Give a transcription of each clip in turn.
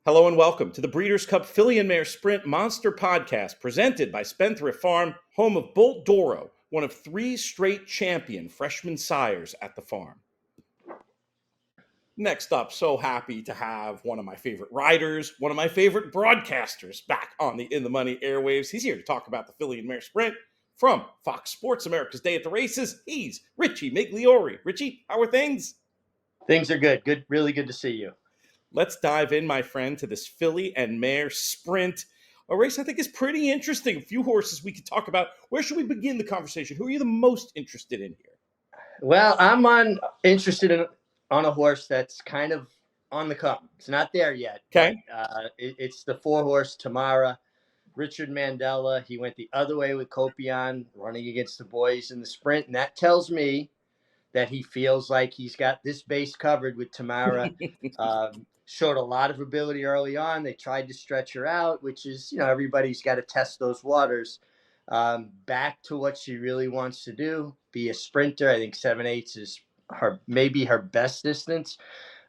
Hello and welcome to the Breeders' Cup Filly and Mare Sprint Monster Podcast presented by Spendthrift Farm, home of Bolt Doro, one of three straight champion freshman sires at the farm. Next up, so happy to have one of my favorite riders, one of my favorite broadcasters back on the In the Money airwaves. He's here to talk about the Filly and Mare Sprint from Fox Sports America's Day at the Races. He's Richie Migliori. Richie, how are things? Things are good. Good, really good to see you. Let's dive in, my friend, to this Filly and Mare Sprint. A race I think is pretty interesting. A few horses we could talk about. Where should we begin the conversation? Who are you the most interested in here? Well, I'm interested on a horse that's kind of on the come. It's not there yet. Okay. But, it's the 4-horse Tamara. Richard Mandella. He went the other way with Copion, running against the boys in the sprint, and that tells me that he feels like he's got this base covered with Tamara. Showed a lot of ability early on. They tried to stretch her out, which is, everybody's got to test those waters. Back to what she really wants to do, be a sprinter. I think 7/8 is maybe her best distance.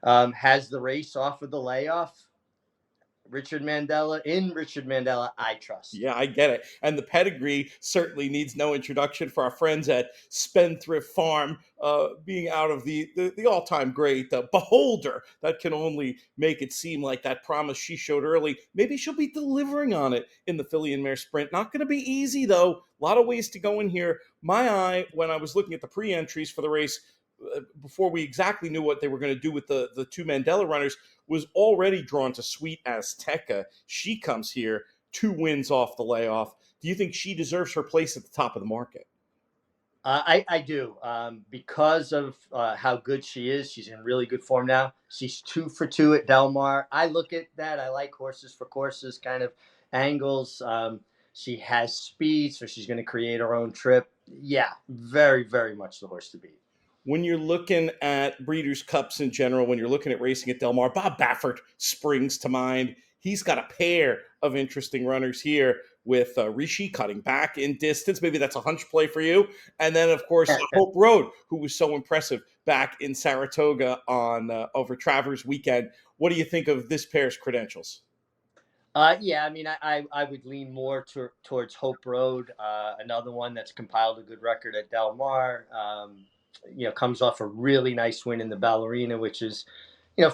Has the race off of the layoff. Richard Mandella, I trust. Yeah, I get it. And the pedigree certainly needs no introduction for our friends at Spendthrift Farm, being out of the all-time great Beholder. That can only make it seem like that promise she showed early. Maybe she'll be delivering on it in the Filly and Mare Sprint. Not going to be easy, though. A lot of ways to go in here. My eye, when I was looking at the pre-entries for the race, before we exactly knew what they were going to do with the two Mandella runners, was already drawn to Sweet Azteca. She comes here, 2 wins off the layoff. Do you think she deserves her place at the top of the market? I do, because of how good she is. She's in really good form now. She's 2 for 2 at Del Mar. I look at that. I like horses for courses kind of angles. She has speed, so she's going to create her own trip. Yeah, very, very much the horse to beat. When you're looking at Breeders' Cups in general, when you're looking at racing at Del Mar, Bob Baffert springs to mind. He's got a pair of interesting runners here with Rishi cutting back in distance. Maybe that's a hunch play for you. And then, of course, Hope Road, who was so impressive back in Saratoga on over Travers weekend. What do you think of this pair's credentials? Yeah, I mean, I would lean more towards Hope Road, another one that's compiled a good record at Del Mar. Comes off a really nice win in the Ballerina, which is,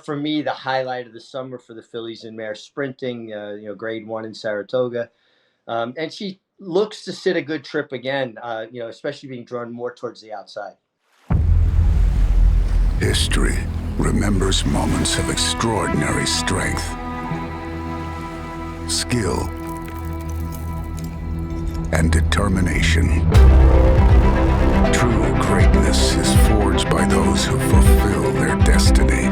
for me, the highlight of the summer for the Fillies and Mare sprinting, grade 1 in Saratoga. And she looks to sit a good trip again, especially being drawn more towards the outside. History remembers moments of extraordinary strength, skill, and determination. True greatness is forged by those who fulfill their destiny.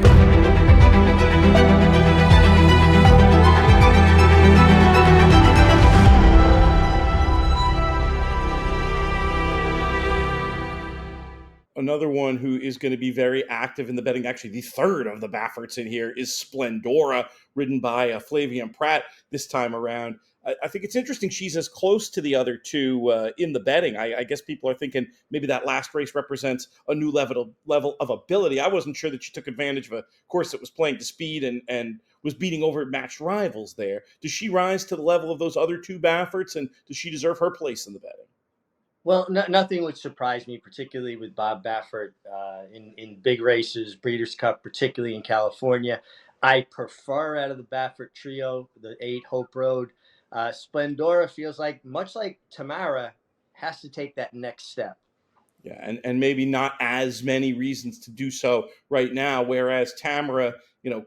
Another one who is going to be very active in the betting, actually the third of the Bafferts in here, is Splendora, ridden by Flavian Pratt this time around. I think it's interesting she's as close to the other two in the betting. I guess people are thinking maybe that last race represents a new level of ability. I wasn't sure that she took advantage of a course that was playing to speed and was beating over matched rivals there. Does she rise to the level of those other two Bafferts, and does she deserve her place in the betting? Well, nothing would surprise me, particularly with Bob Baffert in big races, Breeders' Cup, particularly in California. I prefer out of the Baffert trio, the 8 Hope Road. Splendora feels like, much like Tamara, has to take that next step. Yeah, and maybe not as many reasons to do so right now, whereas Tamara,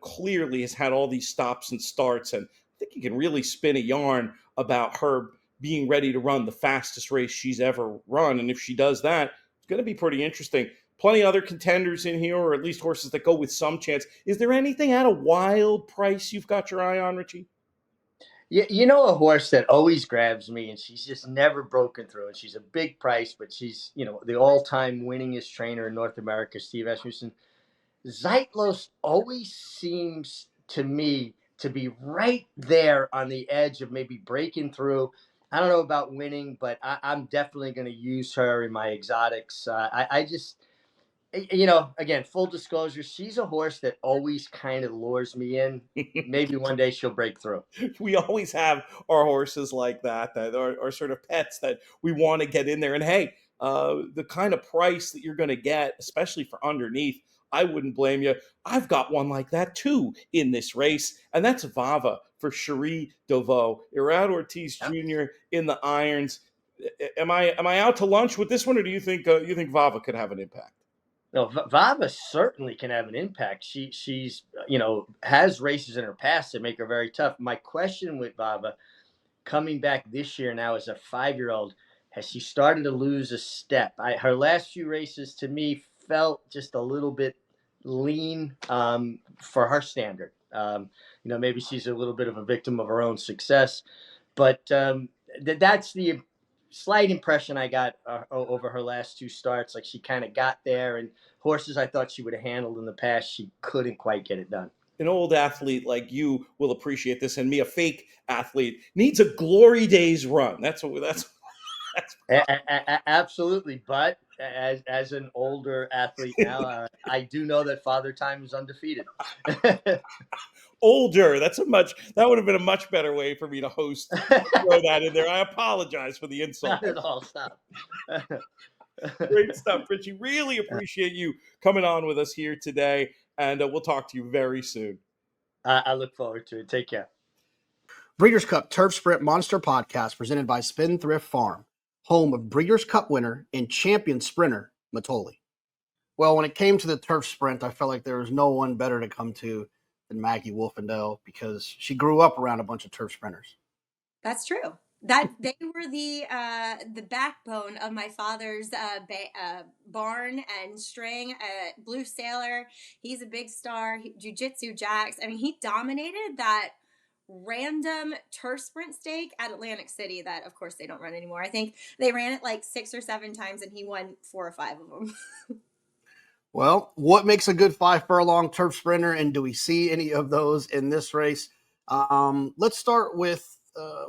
clearly has had all these stops and starts, and I think you can really spin a yarn about her being ready to run the fastest race she's ever run. And if she does that, it's going to be pretty interesting. Plenty of other contenders in here, or at least horses that go with some chance. Is there anything at a wild price you've got your eye on, Richie? Yeah, a horse that always grabs me, and she's just never broken through. And she's a big price, but she's, the all-time winningest trainer in North America, Steve Asmussen. Zeitlos always seems to me to be right there on the edge of maybe breaking through. I don't know about winning, but I'm definitely going to use her in my exotics. Again, full disclosure, she's a horse that always kind of lures me in. Maybe one day she'll break through. We always have our horses like that are sort of pets that we want to get in there. And hey, the kind of price that you're going to get, especially for underneath, I wouldn't blame you. I've got one like that too in this race, and that's Vava for Cherie Deveau. Irad Ortiz Yeah. Jr. in the irons. Am I out to lunch with this one, or do you think Vava could have an impact? No, Vava certainly can have an impact. She's has races in her past that make her very tough. My question with Vava, coming back this year now as a 5-year-old, has she started to lose a step? Her last few races to me felt just a little bit lean for her standard. Maybe she's a little bit of a victim of her own success, but that's the slight impression I got over her last 2 starts. Like she kind of got there, and horses I thought she would have handled in the past, she couldn't quite get it done. An old athlete like you will appreciate this, and me, a fake athlete, needs a glory days run. That's Absolutely, but as an older athlete now, I do know that Father Time is undefeated. older. That would have been a much better way for me to host. Throw that in there. I apologize for the insult. Not at all. Stop. Great stuff, Richie. Really appreciate you coming on with us here today, and we'll talk to you very soon. I look forward to it. Take care. Breeders' Cup Turf Sprint Monster Podcast presented by Spendthrift Farm, home of Breeders' Cup winner and champion sprinter Matoli. Well, when it came to the turf sprint, I felt like there was no one better to come to than Maggie Wolfendale because she grew up around a bunch of turf sprinters. That's true. That they were the backbone of my father's barn and string. Blue Sailor, he's a big star. Jiu-Jitsu Jacks. I mean, he dominated that random turf sprint stake at Atlantic City that, of course, they don't run anymore. I think they ran it like 6 or 7 times, and he won 4 or 5 of them. Well, what makes a good 5 furlong turf sprinter, and do we see any of those in this race? Let's start with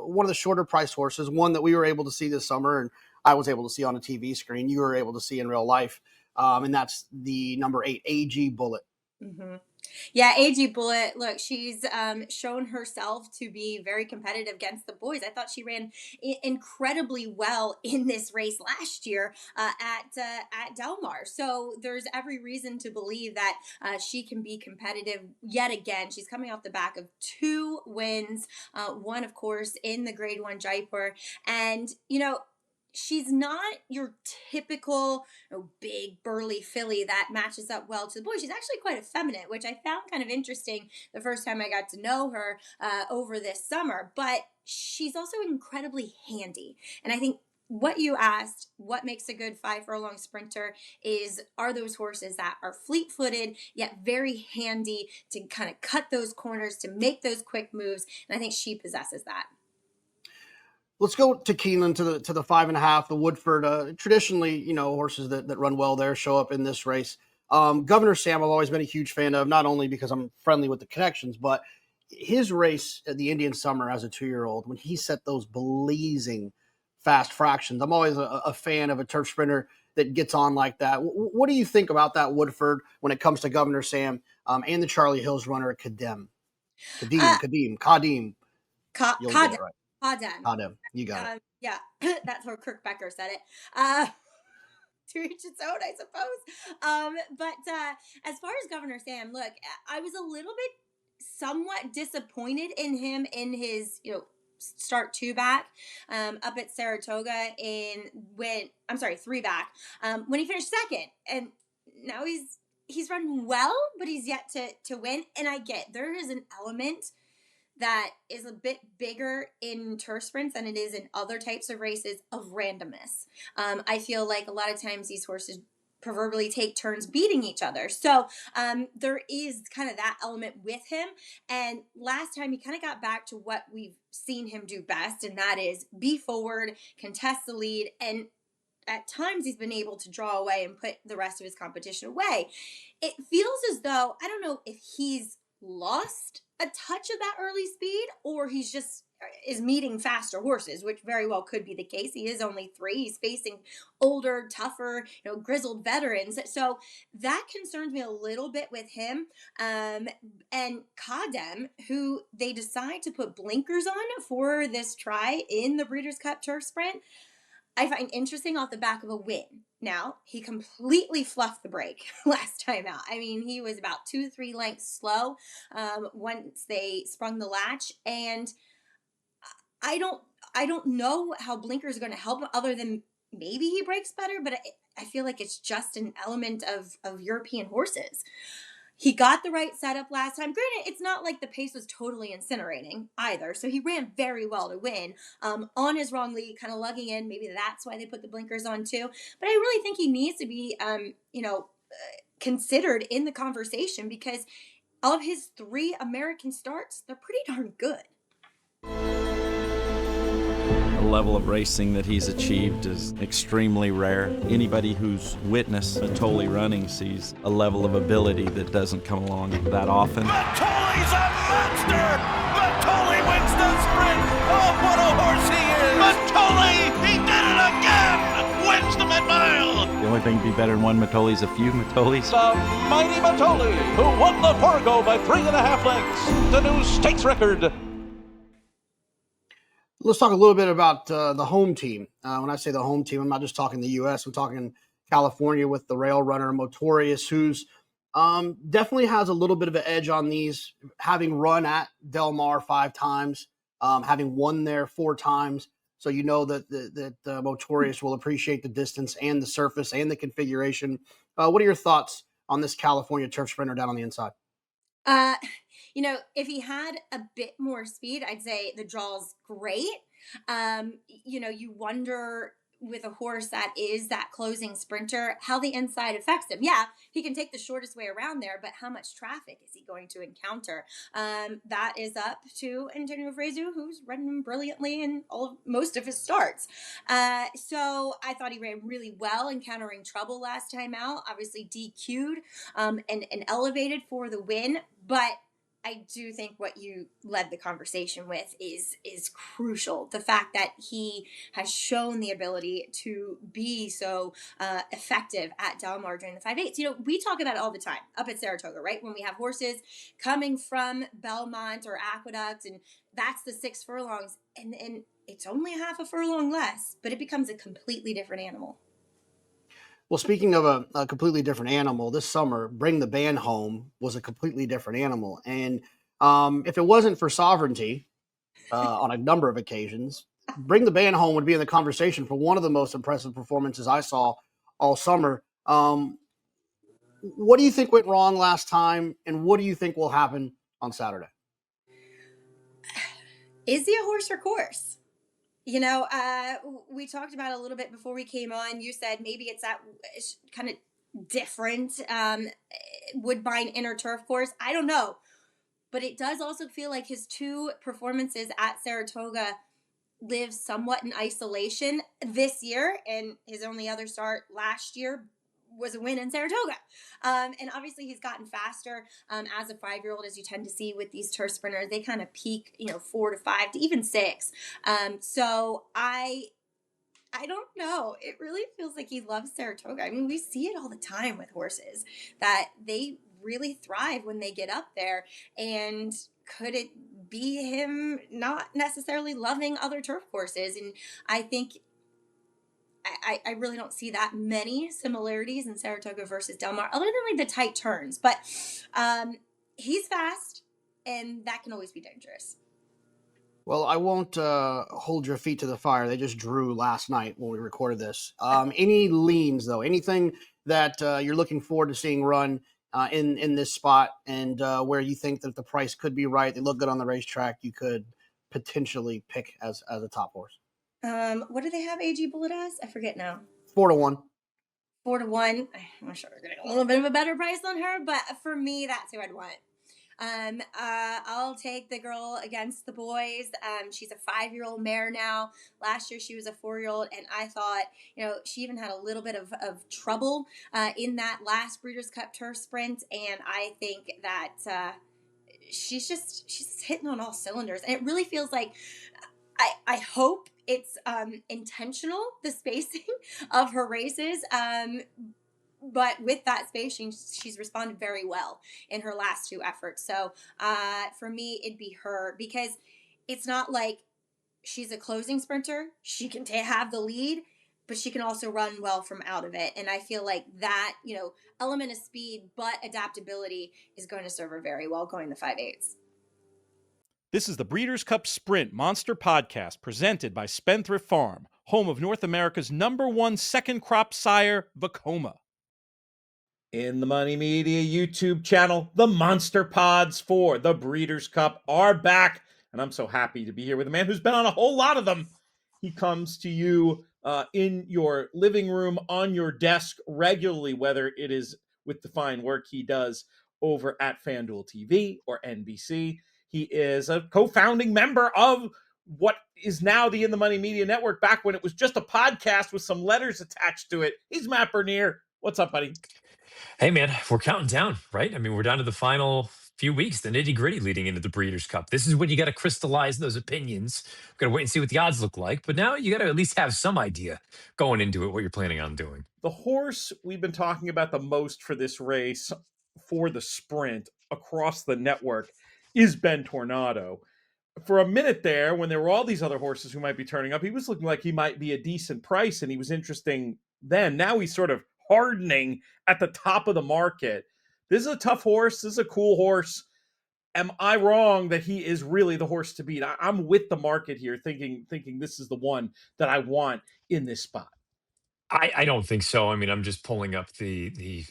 one of the shorter price horses, one that we were able to see this summer, and I was able to see on a TV screen. You were able to see in real life, and that's the number 8 AG Bullet. Mm-hmm. Yeah, AG Bullet, look, she's shown herself to be very competitive against the boys. I thought she ran incredibly well in this race last year at Del Mar. So there's every reason to believe that she can be competitive yet again. She's coming off the back of 2 wins, one, of course, in the Grade 1 Jaipur. And, she's not your typical big burly filly that matches up well to the boys. She's actually quite effeminate, which I found kind of interesting the first time I got to know her over this summer. But she's also incredibly handy. And I think what you asked, what makes a good 5 furlong sprinter, are those horses that are fleet-footed yet very handy to kind of cut those corners, to make those quick moves. And I think she possesses that. Let's go to Keeneland to the 5.5. The Woodford, traditionally, horses that run well there show up in this race. Governor Sam, I've always been a huge fan of, not only because I'm friendly with the connections, but his race at the Indian Summer as a 2-year-old, when he set those blazing fast fractions. I'm always a fan of a turf sprinter that gets on like that. What do you think about that Woodford when it comes to Governor Sam and the Charlie Hills runner Kadim? Kadim. You'll get it right. Kadem. You got it. Yeah, that's how Kirk Becker said it. To each its own, I suppose. But as far as Governor Sam, look, I was a little bit somewhat disappointed in him in his, start 2 back up at Saratoga 3 back when he finished second. And now he's run well, but he's yet to win. And I get there is an element that is a bit bigger in turf sprints than it is in other types of races of randomness. I feel like a lot of times these horses proverbially take turns beating each other. So there is kind of that element with him. And last time he kind of got back to what we've seen him do best, and that is be forward, contest the lead, and at times he's been able to draw away and put the rest of his competition away. It feels as though, I don't know if he's lost a touch of that early speed, or he's just is meeting faster horses, which very well could be the case. He is only 3. He's facing older, tougher, grizzled veterans. So that concerns me a little bit with him. And Kadem, who they decide to put blinkers on for this try in the Breeders' Cup Turf Sprint, I find interesting off the back of a win. Now, he completely fluffed the brake last time out. I mean, he was about 2-3 lengths slow once they sprung the latch, and I don't know how blinkers are going to help him other than maybe he breaks better, but I feel like it's just an element of European horses. He got the right setup last time. Granted, it's not like the pace was totally incinerating either. So he ran very well to win on his wrong lead, kind of lugging in. Maybe that's why they put the blinkers on too. But I really think he needs to be, considered in the conversation because of his 3 American starts, they're pretty darn good. The level of racing that he's achieved is extremely rare. Anybody who's witnessed Matoli running sees a level of ability that doesn't come along that often. Matoli's a monster! Matoli wins the sprint! Oh, what a horse he is! Matoli! He did it again! Wins the mid-mile! The only thing to be better than one Matoli's a few Matolis. The mighty Matoli, who won the Forgo by 3.5 lengths, the new stakes record. Let's talk a little bit about the home team. When I say the home team, I'm not just talking the U.S. I'm talking California with the rail runner Motorius, who's definitely has a little bit of an edge on these, having run at Del Mar 5 times, having won there 4 times. So you know that Motorius will appreciate the distance and the surface and the configuration. What are your thoughts on this California turf sprinter down on the inside? If he had a bit more speed, I'd say the draw's great. You wonder with a horse that is that closing sprinter, how the inside affects him. Yeah, he can take the shortest way around there, but how much traffic is he going to encounter? That is up to Antonio Frezu, who's running him brilliantly in most of his starts. So I thought he ran really well, encountering trouble last time out. Obviously DQ'd and elevated for the win, but I do think what you led the conversation with is crucial. The fact that he has shown the ability to be so effective at Del Mar during the 5/8. We talk about it all the time up at Saratoga, right? When we have horses coming from Belmont or Aqueduct, and that's the 6 furlongs, and it's only half a furlong less, but it becomes a completely different animal. Well, speaking of a completely different animal, this summer, Bring the Band Home was a completely different animal. And if it wasn't for sovereignty on a number of occasions, Bring the Band Home would be in the conversation for one of the most impressive performances I saw all summer. What do you think went wrong last time, and what do you think will happen on Saturday? Is he a horse for course? We talked about it a little bit before we came on. You said maybe it's that kind of different Woodbine inner turf course. I don't know. But it does also feel like his 2 performances at Saratoga live somewhat in isolation this year. And his only other start last year was a win in Saratoga. And obviously he's gotten faster as a 5-year-old, as you tend to see with these turf sprinters. They kind of peak, 4 to 5 to even 6. So I don't know. It really feels like he loves Saratoga. I mean, we see it all the time with horses that they really thrive when they get up there. And could it be him not necessarily loving other turf courses? And I think I really don't see that many similarities in Saratoga versus Del Mar, other than like the tight turns. But he's fast, and that can always be dangerous. Well, I won't hold your feet to the fire. They just drew last night when we recorded this. Any leans, though? Anything that you're looking forward to seeing run in this spot, and where you think that the price could be right? They look good on the racetrack. You could potentially pick as a top horse. What do they have AG Bullet as? I forget now. 4 to 1. 4 to 1. I'm sure we're getting a little bit of a better price on her, but for me, that's who I'd want. I'll take the girl against the boys. She's a 5-year-old mare now. Last year she was a 4-year-old, and I thought, she even had a little bit of trouble in that last Breeders' Cup Turf Sprint, and I think that she's hitting on all cylinders, and it really feels like I hope it's intentional, the spacing of her races. But with that spacing, she's responded very well in her last two efforts. So for me, it'd be her, because it's not like she's a closing sprinter. She can have the lead, but she can also run well from out of it. And I feel like that, element of speed, but adaptability is going to serve her very well going the 5/8. This is the Breeders' Cup Sprint Monster Podcast presented by Spendthrift Farm, home of North America's #1 second crop sire, Vacoma. In the Money Media YouTube channel, the Monster Pods for the Breeders' Cup are back, and I'm so happy to be here with a man who's been on a whole lot of them. He comes to you in your living room, on your desk regularly, whether it is with the fine work he does over at FanDuel TV or NBC. He is a co-founding member of what is now the In the Money Media Network, back when it was just a podcast with some letters attached to it. He's Matt Bernier. What's up, buddy? Hey, man, we're counting down, right? I mean, we're down to the final few weeks, the nitty gritty leading into the Breeders' Cup. This is when you got to crystallize those opinions. We've got to wait and see what the odds look like. But now you got to at least have some idea going into it what you're planning on doing. The horse we've been talking about the most for this race, for the sprint across the network, is Ben Tornado. For a minute there, when there were all these other horses who might be turning up, he was looking like he might be a decent price, and he was interesting then. Now he's sort of hardening at the top of the market. This is a tough horse. This is a cool horse. Am I wrong that he is really the horse to beat? I'm with the market here, thinking this is the one that I want in this spot. I don't think so. I mean, I'm just pulling up the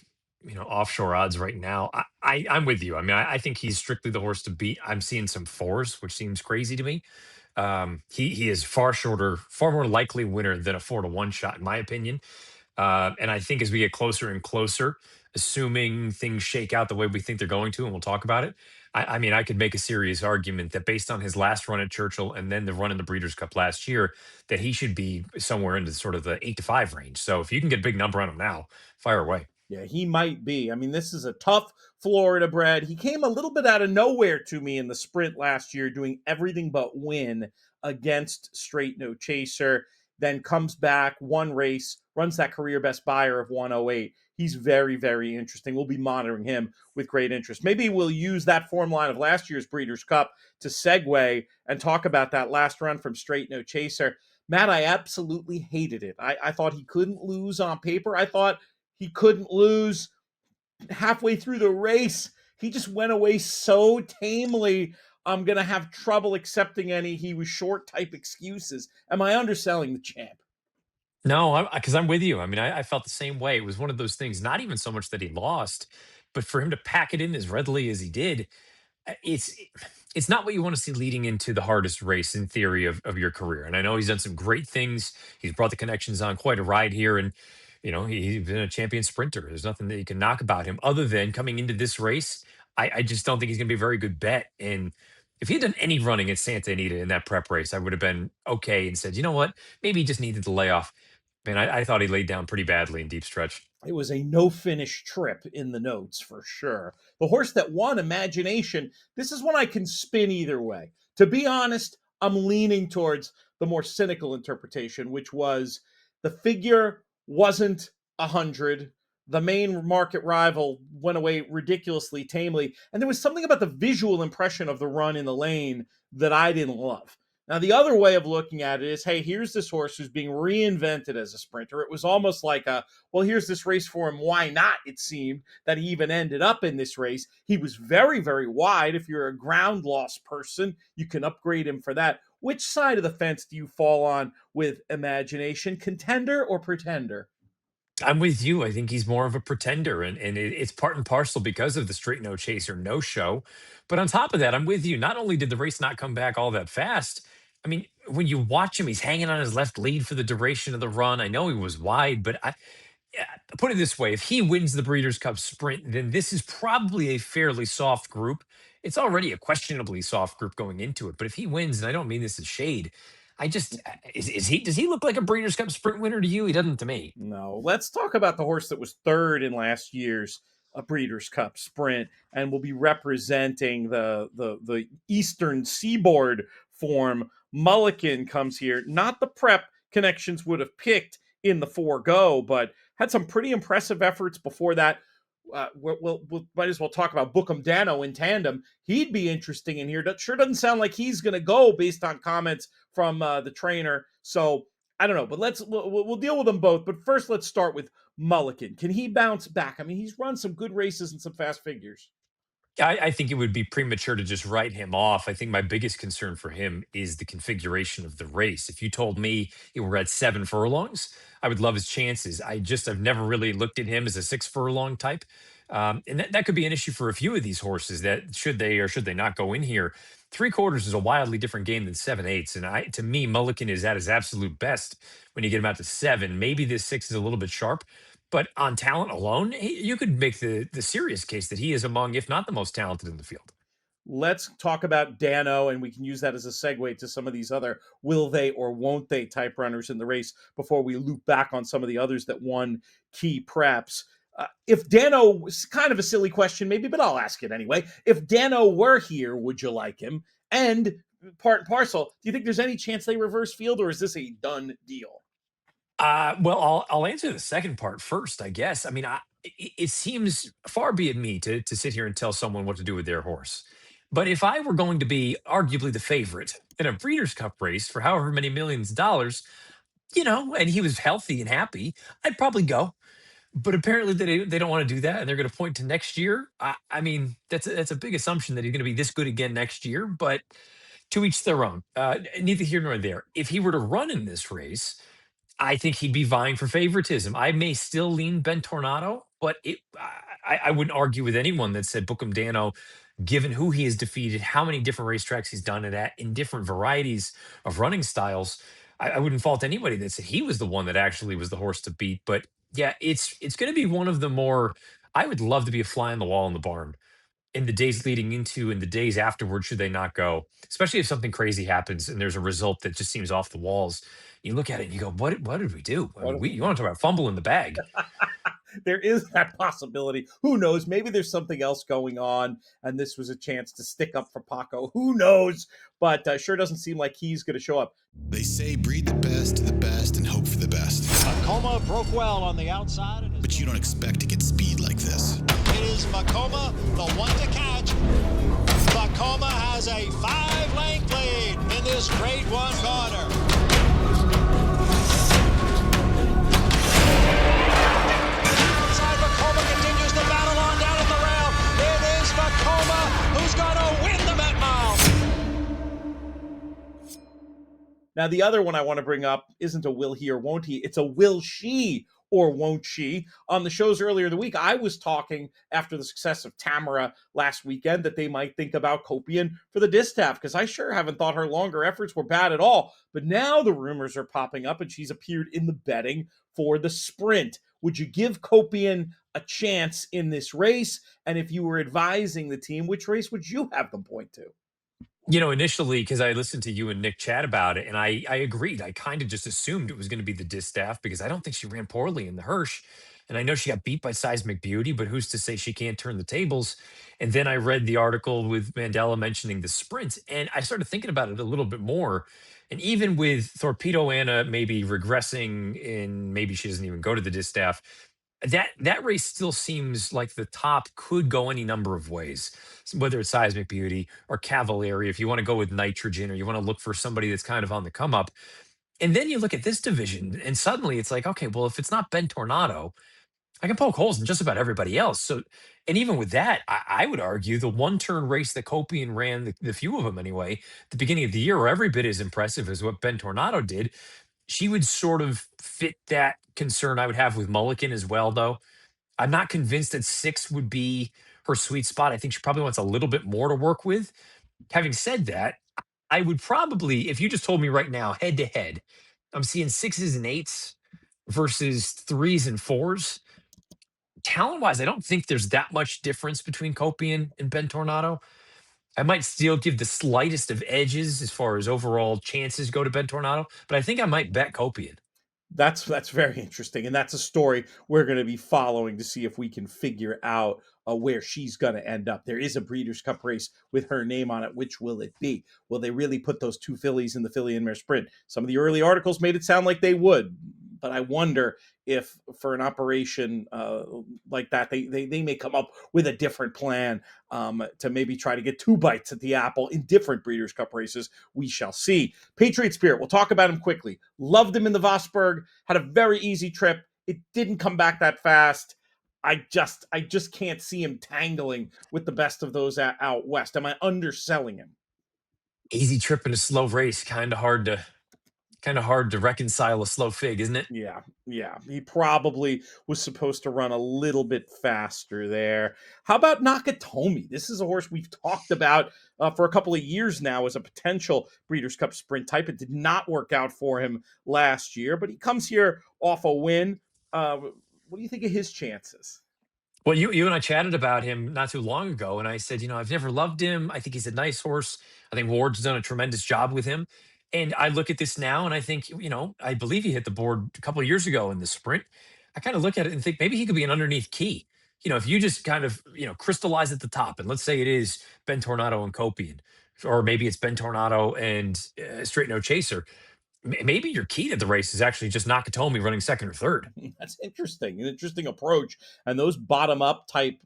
offshore odds right now. I'm with you. I mean, I think he's strictly the horse to beat. I'm seeing some fours, which seems crazy to me. He is far shorter, far more likely winner than a 4-1 shot, in my opinion. And I think as we get closer and closer, assuming things shake out the way we think they're going to, and we'll talk about it, I mean, I could make a serious argument that based on his last run at Churchill and then the run in the Breeders' Cup last year, that he should be somewhere into sort of the 8-5 range. So if you can get a big number on him now, fire away. Yeah, he might be. I mean, this is a tough Florida bred. He came a little bit out of nowhere to me in the sprint last year, doing everything but win against Straight No Chaser. Then comes back one race, runs that career best buyer of 108. He's very, very interesting. We'll be monitoring him with great interest. Maybe we'll use that form line of last year's Breeders' Cup to segue and talk about that last run from Straight No Chaser. Matt, I absolutely hated it. I thought he couldn't lose on paper. I thought he couldn't lose. Halfway through the race, he just went away so tamely. I'm going to have trouble accepting any he was short type excuses. Am I underselling the champ? No, because I'm with you. I mean, I felt the same way. It was one of those things, not even so much that he lost, but for him to pack it in as readily as he did, it's not what you want to see leading into the hardest race in theory of your career. And I know he's done some great things. He's brought the connections on quite a ride here, and he's been a champion sprinter. There's nothing that you can knock about him other than coming into this race. I just don't think he's going to be a very good bet. And if he had done any running at Santa Anita in that prep race, I would have been okay and said, you know what, maybe he just needed the layoff. Man, I thought he laid down pretty badly in deep stretch. It was a no finish trip in the notes for sure. The horse that won, Imagination, this is one I can spin either way. To be honest, I'm leaning towards the more cynical interpretation, which was the figure wasn't 100. The main market rival went away ridiculously tamely. And there was something about the visual impression of the run in the lane that I didn't love. Now, the other way of looking at it is, hey, here's this horse who's being reinvented as a sprinter. It was almost like well, here's this race for him. Why not? It seemed that he even ended up in this race. He was very, very wide. If you're a ground loss person, you can upgrade him for that. Which side of the fence do you fall on with Imagination? Contender or pretender? I'm with you. I think he's more of a pretender, and it's part and parcel because of the Straight No Chaser no show. But on top of that, I'm with you. Not only did the race not come back all that fast, I mean, when you watch him, he's hanging on his left lead for the duration of the run. I know he was wide, but yeah, put it this way: if he wins the Breeders' Cup Sprint, then this is probably a fairly soft group. It's already a questionably soft group going into it, but if he wins, and I don't mean this as shade, I just is he does he look like a Breeders' Cup Sprint winner to you? He doesn't to me. No. Let's talk about the horse that was third in last year's a Breeders' Cup Sprint and will be representing the Eastern Seaboard form. Mulligan comes here, not the prep connections would have picked in the 4 Go, but had some pretty impressive efforts before that. We'll might as well talk about Bookham Dano in tandem. He'd be interesting in here. That sure doesn't sound like he's going to go based on comments from the trainer. So I don't know, but we'll deal with them both. But first, let's start with Mulligan. Can he bounce back? I mean, he's run some good races and some fast figures. I think it would be premature to just write him off. I think my biggest concern for him is the configuration of the race. If you told me it were at 7 furlongs, I would love his chances. I've never really looked at him as a 6 furlong type. And that could be an issue for a few of these horses that should they or should they not go in here. 3/4 is a wildly different game than 7/8. And to me, Mulligan is at his absolute best when you get him out to 7. Maybe this 6 is a little bit sharp, but on talent alone, you could make the serious case that he is among, if not the most talented in the field. Let's talk about Dano, and we can use that as a segue to some of these other will they or won't they type runners in the race before we loop back on some of the others that won key preps. If Dano was kind of a silly question, maybe, but I'll ask it anyway. If Dano were here, would you like him? And part and parcel, do you think there's any chance they reverse field, or is this a done deal? Well, I'll answer the second part first, I guess. I mean, it seems far be it me to sit here and tell someone what to do with their horse. But if I were going to be arguably the favorite in a Breeders' Cup race for however many millions of dollars, and he was healthy and happy, I'd probably go. But apparently they don't want to do that, and they're going to point to next year. I mean, that's a big assumption that he's going to be this good again next year. But to each their own. Neither here nor there. If he were to run in this race, I think he'd be vying for favoritism. I may still lean Ben Tornado, but I wouldn't argue with anyone that said Bookham Dano, given who he has defeated, how many different racetracks he's done it at in different varieties of running styles. I wouldn't fault anybody that said he was the one that actually was the horse to beat. But yeah, it's going to be one of the more. I would love to be a fly on the wall in the barn in the days leading into and the days afterward, should they not go, especially if something crazy happens and there's a result that just seems off the walls. You look at it and you go, what did we do? I mean, you want to talk about fumble in the bag. There is that possibility. Who knows? Maybe there's something else going on, and this was a chance to stick up for Paco. Who knows? But sure doesn't seem like he's going to show up. They say breed the best to the best and hope for the best. Macoma broke well on the outside. But you don't expect to get speed like this. It is Macoma, the one to catch. Macoma has a 5-length lead in this Grade 1 corner. Outside, Macoma continues the battle on down at the rail. It is Macoma who's going to win the Met Mile. Now, the other one I want to bring up isn't a will he or won't he. It's a will she or won't she. On the shows earlier in the week, I was talking after the success of Tamara last weekend that they might think about Copian for the Distaff, because I sure haven't thought her longer efforts were bad at all. But now the rumors are popping up and she's appeared in the betting for the Sprint. Would you give Copian a chance in this race? And if you were advising the team, which race would you have them point to? Initially, because I listened to you and Nick chat about it, and I agreed. I kind of just assumed it was going to be the Distaff because I don't think she ran poorly in the Hirsch. And I know she got beat by Seismic Beauty, but who's to say she can't turn the tables? And then I read the article with Mandela mentioning the sprint, and I started thinking about it a little bit more. And even with Torpedo Anna maybe regressing, and maybe she doesn't even go to the Distaff, that race still seems like the top could go any number of ways, whether it's Seismic Beauty or Cavalieri. If you want to go with nitrogen or you want to look for somebody that's kind of on the come up. And then you look at this division and suddenly it's like, okay, well, if it's not Ben Tornado, I can poke holes in just about everybody else. So, and even with that, I would argue the one-turn race that Copian ran, the few of them anyway, the beginning of the year, are every bit as impressive as what Ben Tornado did. She would sort of fit that concern I would have with Mulligan as well, though. I'm not convinced that 6 would be her sweet spot. I think she probably wants a little bit more to work with. Having said that, I would probably, if you just told me right now, head to head, I'm seeing 6s and 8s versus 3s and 4s. Talent wise, I don't think there's that much difference between Copian and Ben Tornado. I might still give the slightest of edges as far as overall chances go to Ben Tornado, but I think I might bet Copian. That's very interesting, and that's a story we're going to be following to see if we can figure out where she's going to end up. There is a Breeders' Cup race with her name on it. Which will it be? Will they really put those two fillies in the Filly and Mare Sprint? Some of the early articles made it sound like they would, but I wonder if for an operation like that, they may come up with a different plan to maybe try to get two bites at the apple in different Breeders' Cup races. We shall see. Patriot Spirit, we'll talk about him quickly. Loved him in the Vosburg, had a very easy trip. It didn't come back that fast. I just can't see him tangling with the best of those out west. Am I underselling him? Easy trip in a slow race, kind of hard to reconcile a slow fig, isn't it? Yeah, yeah. He probably was supposed to run a little bit faster there. How about Nakatomi? This is a horse we've talked about for a couple of years now as a potential Breeders' Cup Sprint type. It did not work out for him last year, but he comes here off a win. What do you think of his chances? Well, you and I chatted about him not too long ago, and I said, I've never loved him. I think he's a nice horse. I think Ward's done a tremendous job with him. And I look at this now, and I think, I believe he hit the board a couple of years ago in the sprint. I kind of look at it and think maybe he could be an underneath key. If you just kind of, crystallize at the top, and let's say it is Ben Tornado and Copian, or maybe it's Ben Tornado and Straight No Chaser. Maybe your key to the race is actually just Nakatomi running second or third. That's interesting. An interesting approach. And those bottom up type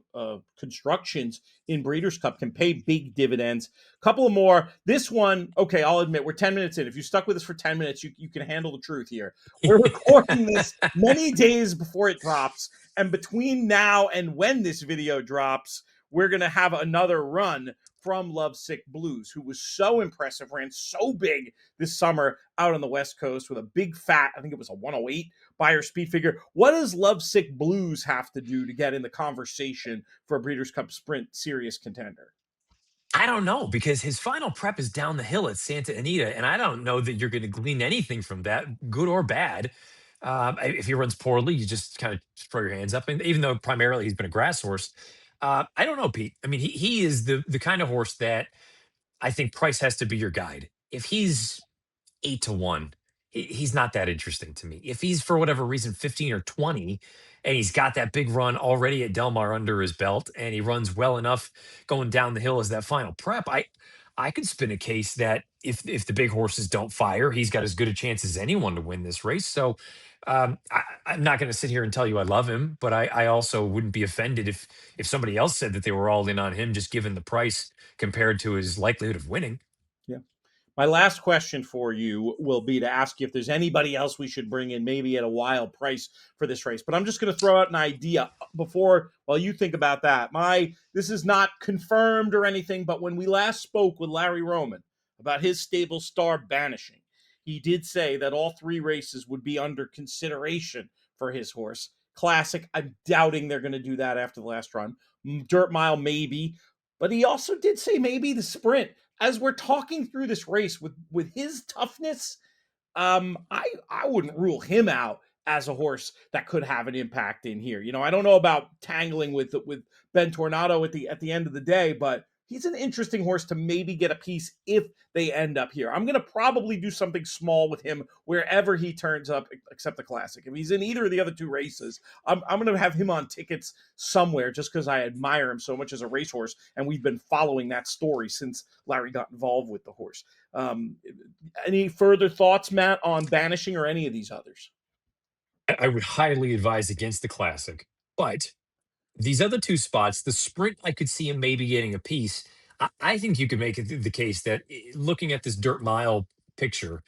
constructions in Breeders' Cup can pay big dividends. Couple of more. This one, okay, I'll admit, we're 10 minutes in. If you stuck with us for 10 minutes, you can handle the truth here. We're recording this many days before it drops. And between now and when this video drops, we're going to have another run from Lovesick Blues, who was so impressive, ran so big this summer out on the West Coast with a big fat, I think it was a 108 Beyer speed figure. What does Lovesick Blues have to do to get in the conversation for a Breeders' Cup Sprint serious contender? I don't know, because his final prep is down the hill at Santa Anita, and I don't know that you're going to glean anything from that, good or bad. If he runs poorly, you just kind of throw your hands up. And even though primarily he's been a grass horse, I don't know, Pete. I mean, he is the kind of horse that I think price has to be your guide. If he's 8 to 1, he's not that interesting to me. If he's for whatever reason 15 or 20, and he's got that big run already at Del Mar under his belt, and he runs well enough going down the hill as that final prep, I could spin a case that if the big horses don't fire, he's got as good a chance as anyone to win this race. So I'm not going to sit here and tell you I love him, but I also wouldn't be offended if somebody else said that they were all in on him just given the price compared to his likelihood of winning. Yeah. My last question for you will be to ask you if there's anybody else we should bring in, maybe at a wild price for this race. But I'm just going to throw out an idea before, while you think about that. This is not confirmed or anything, but when we last spoke with Larry Roman about his stable Star Banishing, he did say that all three races would be under consideration for his horse. Classic, I'm doubting they're going to do that after the last run. Dirt Mile, maybe. But he also did say maybe the Sprint. As we're talking through this race with his toughness, I wouldn't rule him out as a horse that could have an impact in here. I don't know about tangling with Ben Tornado at the end of the day, but he's an interesting horse to maybe get a piece if they end up here. I'm going to probably do something small with him wherever he turns up, except the Classic. If he's in either of the other two races, I'm going to have him on tickets somewhere just because I admire him so much as a racehorse, and we've been following that story since Larry got involved with the horse. Any further thoughts, Matt, on Banishing or any of these others? I would highly advise against the Classic, but these other two spots, the Sprint, I could see him maybe getting a piece. I think you could make it the case that looking at this Dirt Mile picture,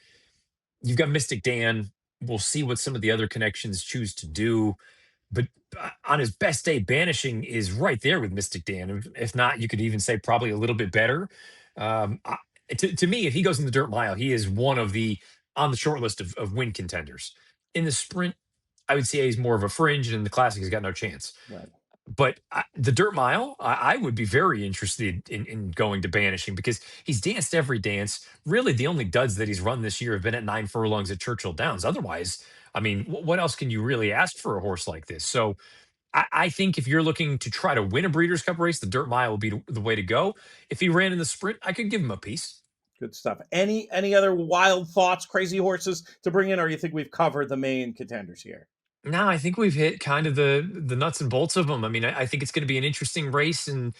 you've got Mystic Dan. We'll see what some of the other connections choose to do. But on his best day, Banishing is right there with Mystic Dan. If not, you could even say probably a little bit better. To me, if he goes in the Dirt Mile, he is one of the on the short list of win contenders. In the Sprint, I would say he's more of a fringe, and in the Classic, he's got no chance. Right. But the Dirt Mile, I would be very interested in going to Banishing because he's danced every dance. Really, the only duds that he's run this year have been at 9 furlongs at Churchill Downs. Otherwise, I mean, what else can you really ask for a horse like this? So I think if you're looking to try to win a Breeders' Cup race, the Dirt Mile will be the way to go. If he ran in the Sprint, I could give him a piece. Good stuff. Any other wild thoughts, crazy horses to bring in, or you think we've covered the main contenders here? No, I think we've hit kind of the nuts and bolts of them. I mean, I think it's going to be an interesting race, and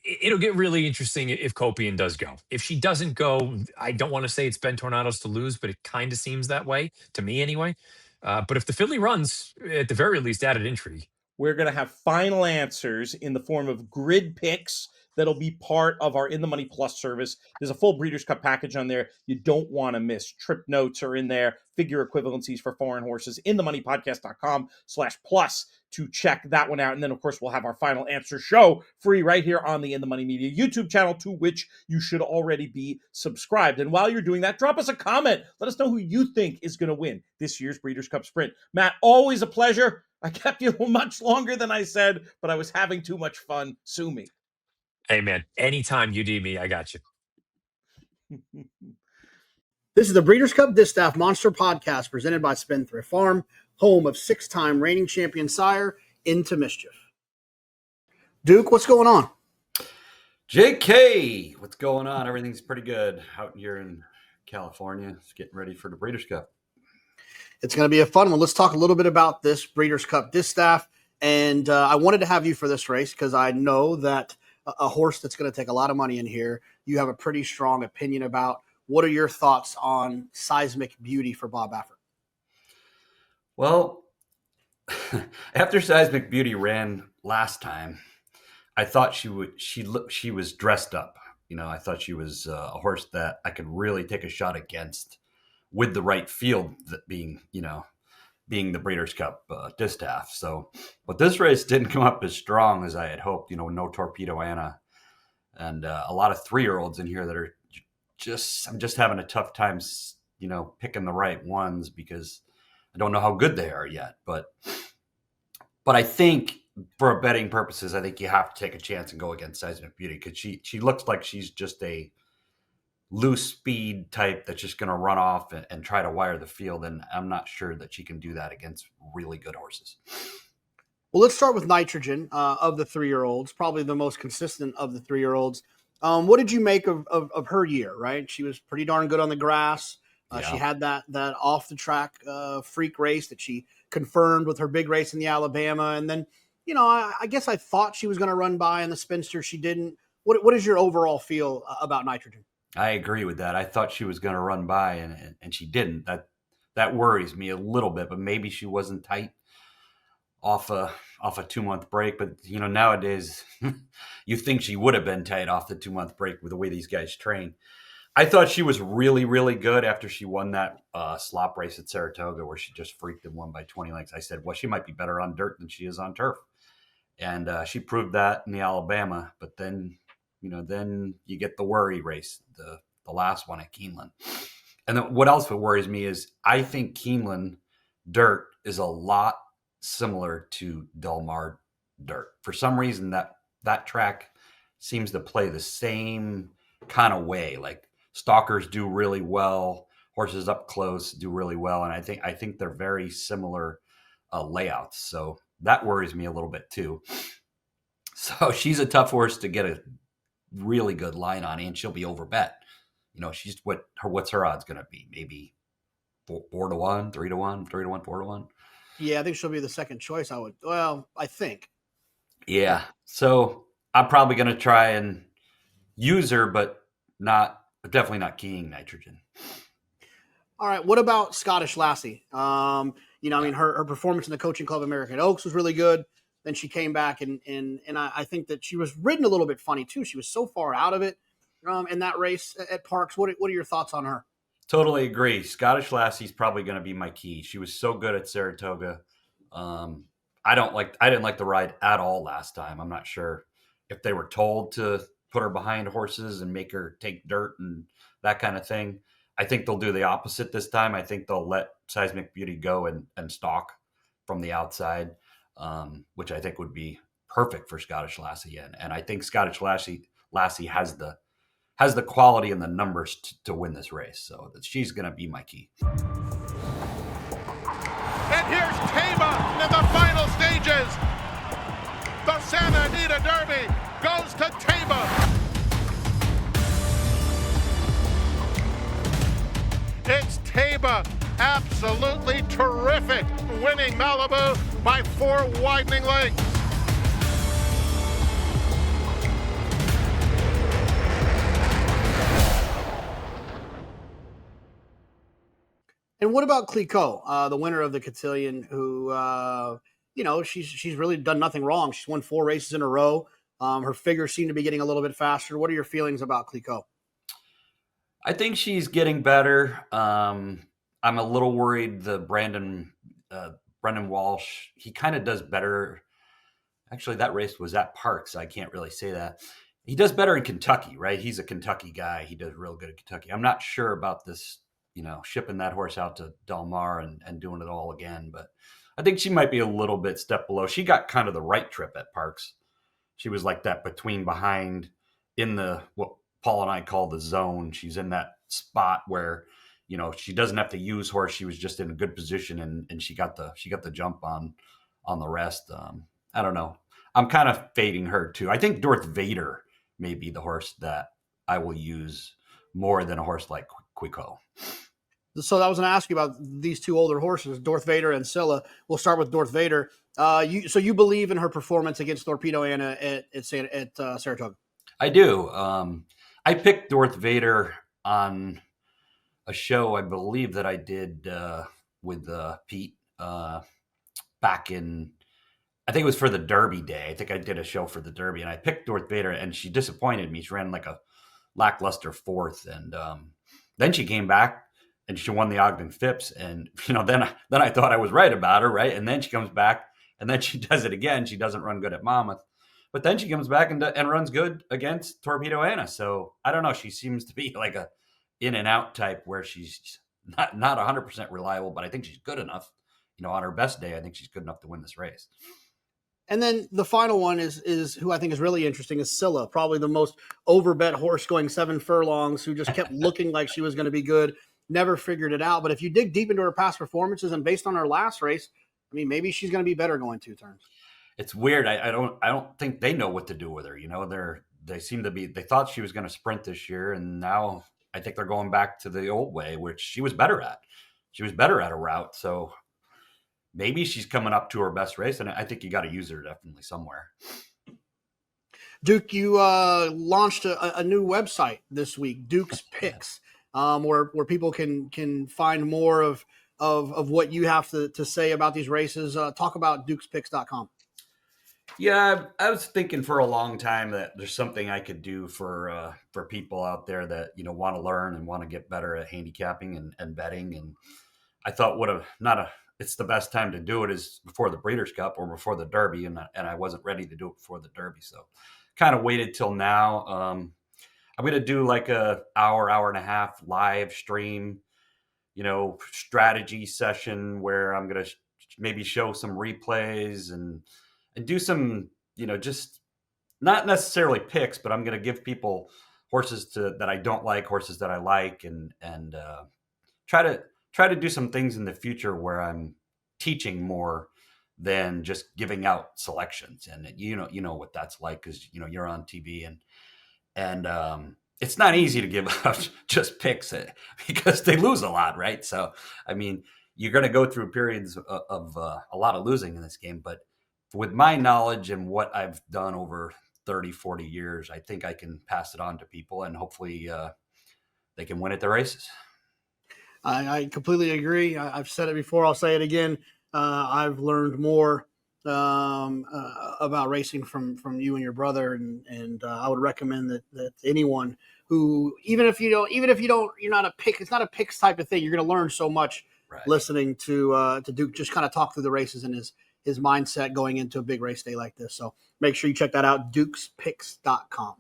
it'll get really interesting if Copian does go. If she doesn't go, I don't want to say it's Ben Tornado's to lose, but it kind of seems that way to me anyway. But if the Fiddly runs, at the very least, added intrigue. We're going to have final answers in the form of grid picks that'll be part of our In the Money Plus service. There's a full Breeders' Cup package on there you don't want to miss. Trip notes are in there, figure equivalencies for foreign horses, inthemoneypodcast.com/plus to check that one out. And then, of course, we'll have our final answer show free right here on the In the Money Media YouTube channel, to which you should already be subscribed. And while you're doing that, drop us a comment. Let us know who you think is going to win this year's Breeders' Cup Sprint. Matt, always a pleasure. I kept you much longer than I said, but I was having too much fun. Sue me. Hey, man, anytime you need me, I got you. This is the Breeders' Cup Distaff Monster Podcast presented by Spendthrift Farm, home of 6-time reigning champion sire Into Mischief. Duke, what's going on? JK, what's going on? Everything's pretty good out here in California. It's getting ready for the Breeders' Cup. It's going to be a fun one. Let's talk a little bit about this Breeders' Cup Distaff. And I wanted to have you for this race because I know that a horse that's going to take a lot of money in here, you have a pretty strong opinion about. What are your thoughts on Seismic Beauty for Bob Baffert? Well, after Seismic Beauty ran last time, I thought she was dressed up. I thought she was a horse that I could really take a shot against with the right field, that being the Breeders' Cup Distaff. So, but this race didn't come up as strong as I had hoped. No Torpedo Anna, and a lot of 3-year-olds in here that are I'm just having a tough time, picking the right ones because I don't know how good they are yet. But I think for betting purposes, I think you have to take a chance and go against Seismic Beauty because she looks like she's just a loose speed type that's just going to run off and try to wire the field. And I'm not sure that she can do that against really good horses. Well, let's start with Nitrogen of the 3-year-olds, probably the most consistent of the 3-year-olds. What did you make of her year, right? She was pretty darn good on the grass. Yeah. She had that off the track freak race that she confirmed with her big race in the Alabama. And then, I guess I thought she was going to run by in the Spinster. She didn't. What is your overall feel about Nitrogen? I agree with that. I thought she was going to run by and she didn't. That worries me a little bit, but maybe she wasn't tight off a 2-month break. But nowadays you think she would have been tight off the 2-month break with the way these guys train. I thought she was really, really good after she won that slop race at Saratoga where she just freaked and won by 20 lengths. I said, well, she might be better on dirt than she is on turf. And she proved that in the Alabama. But then you get the worry race, the last one at Keeneland. And then what else worries me is I think Keeneland dirt is a lot similar to Del Mar dirt. For some reason, that track seems to play the same kind of way. Like stalkers do really well, horses up close do really well, and I think they're very similar layouts. So that worries me a little bit too. So she's a tough horse to get a really good line on, and she'll be overbet. She's what's her odds going to be? Maybe 4-1, 3-1, 3-1, 4-1. Yeah, I think she'll be the second choice. I think. Yeah. So I'm probably going to try and use her, but definitely not keying Nitrogen. All right. What about Scottish Lassie? Her performance in the Coaching Club American Oaks was really good. Then she came back and I think that she was ridden a little bit funny too. She was so far out of it in that race at Parks. What are your thoughts on her? Totally agree. Scottish Lassie's probably going to be my key. She was so good at Saratoga. I didn't like the ride at all last time. I'm not sure if they were told to put her behind horses and make her take dirt and that kind of thing. I think they'll do the opposite this time. I think they'll let Seismic Beauty go and stalk from the outside, which I think would be perfect for Scottish Lassie. And I think Scottish Lassie has the quality and the numbers to win this race. So she's going to be my key. And here's Tama in the final stages. The Santa Anita Derby goes to Tama. It's Taba, absolutely terrific, winning Malibu by 4 widening lengths. And what about Clicquot, the winner of the Cotillion, who, she's really done nothing wrong. She's won 4 races in a row. Her figures seem to be getting a little bit faster. What are your feelings about Clicquot? I think she's getting better. I'm a little worried Brendan Walsh, he kind of does better. Actually, that race was at Park, so I can't really say that. He does better in Kentucky, right? He's a Kentucky guy. He does real good at Kentucky. I'm not sure about this, shipping that horse out to Del Mar and doing it all again, but I think she might be a little bit step below. She got kind of the right trip at Parks. She was like that behind in what Paul and I call the zone. She's in that spot where, she doesn't have to use horse. She was just in a good position and she got the jump on the rest. I don't know. I'm kind of fading her too. I think Darth Vader may be the horse that I will use more than a horse like Quico. So I was going to ask you about these 2 older horses, Darth Vader and Scylla. We'll start with Darth Vader. So you believe in her performance against Torpedo Anna at Saratoga? I do. I picked Darth Vader on a show, I believe, that I did with Pete back in, I think it was for the Derby day. I think I did a show for the Derby, and I picked Darth Vader, and she disappointed me. She ran like a lackluster 4th, and then she came back and she won the Ogden Phipps, and then I thought I was right about her, right? And then she comes back, and then she does it again. She doesn't run good at Monmouth, but then she comes back and runs good against Torpedo Anna. So I don't know. She seems to be like a in and out type where she's not 100% reliable, but I think she's good enough. On her best day, I think she's good enough to win this race. And then the final one is who I think is really interesting is Scylla, probably the most overbet horse going 7 furlongs, who just kept looking like she was going to be good, never figured it out. But if you dig deep into her past performances and based on her last race, I mean, maybe she's going to be better going 2 turns. It's weird. I don't think they know what to do with her. They seem to be. They thought she was going to sprint this year, and now I think they're going back to the old way, which she was better at. She was better at a route, so maybe she's coming up to her best race, and I think you got to use her definitely somewhere. Duke, you launched a new website this week, Duke's Picks, where people can find more of what you have to say about these races. Talk about dukespicks.com. Yeah, I was thinking for a long time that there's something I could do for people out there that want to learn and want to get better at handicapping and betting. And I thought it's the best time to do it is before the Breeders' Cup or before the Derby, and I wasn't ready to do it before the Derby, so kind of waited till now. I'm going to do like a hour and a half live stream, strategy session where I'm going to maybe show some replays and do some, just not necessarily picks, but I'm going to give people horses that I don't like, horses that I like, and try to do some things in the future where I'm teaching more than just giving out selections. And you know what that's like, because you're on TV and it's not easy to give out just picks because they lose a lot, right? So I mean, you're going to go through periods of a lot of losing in this game, but with my knowledge and what I've done over 30, 40 years, I think I can pass it on to people, and hopefully they can win at the races. I completely agree. I've said it before. I'll say it again. I've learned more about racing from you and your brother, and I would recommend that anyone who, even if you don't, you're not a pick. It's not a picks type of thing. You're going to learn so much listening to Duke just kind of talk through the races and his mindset going into a big race day like this. So make sure you check that out. dukespicks.com.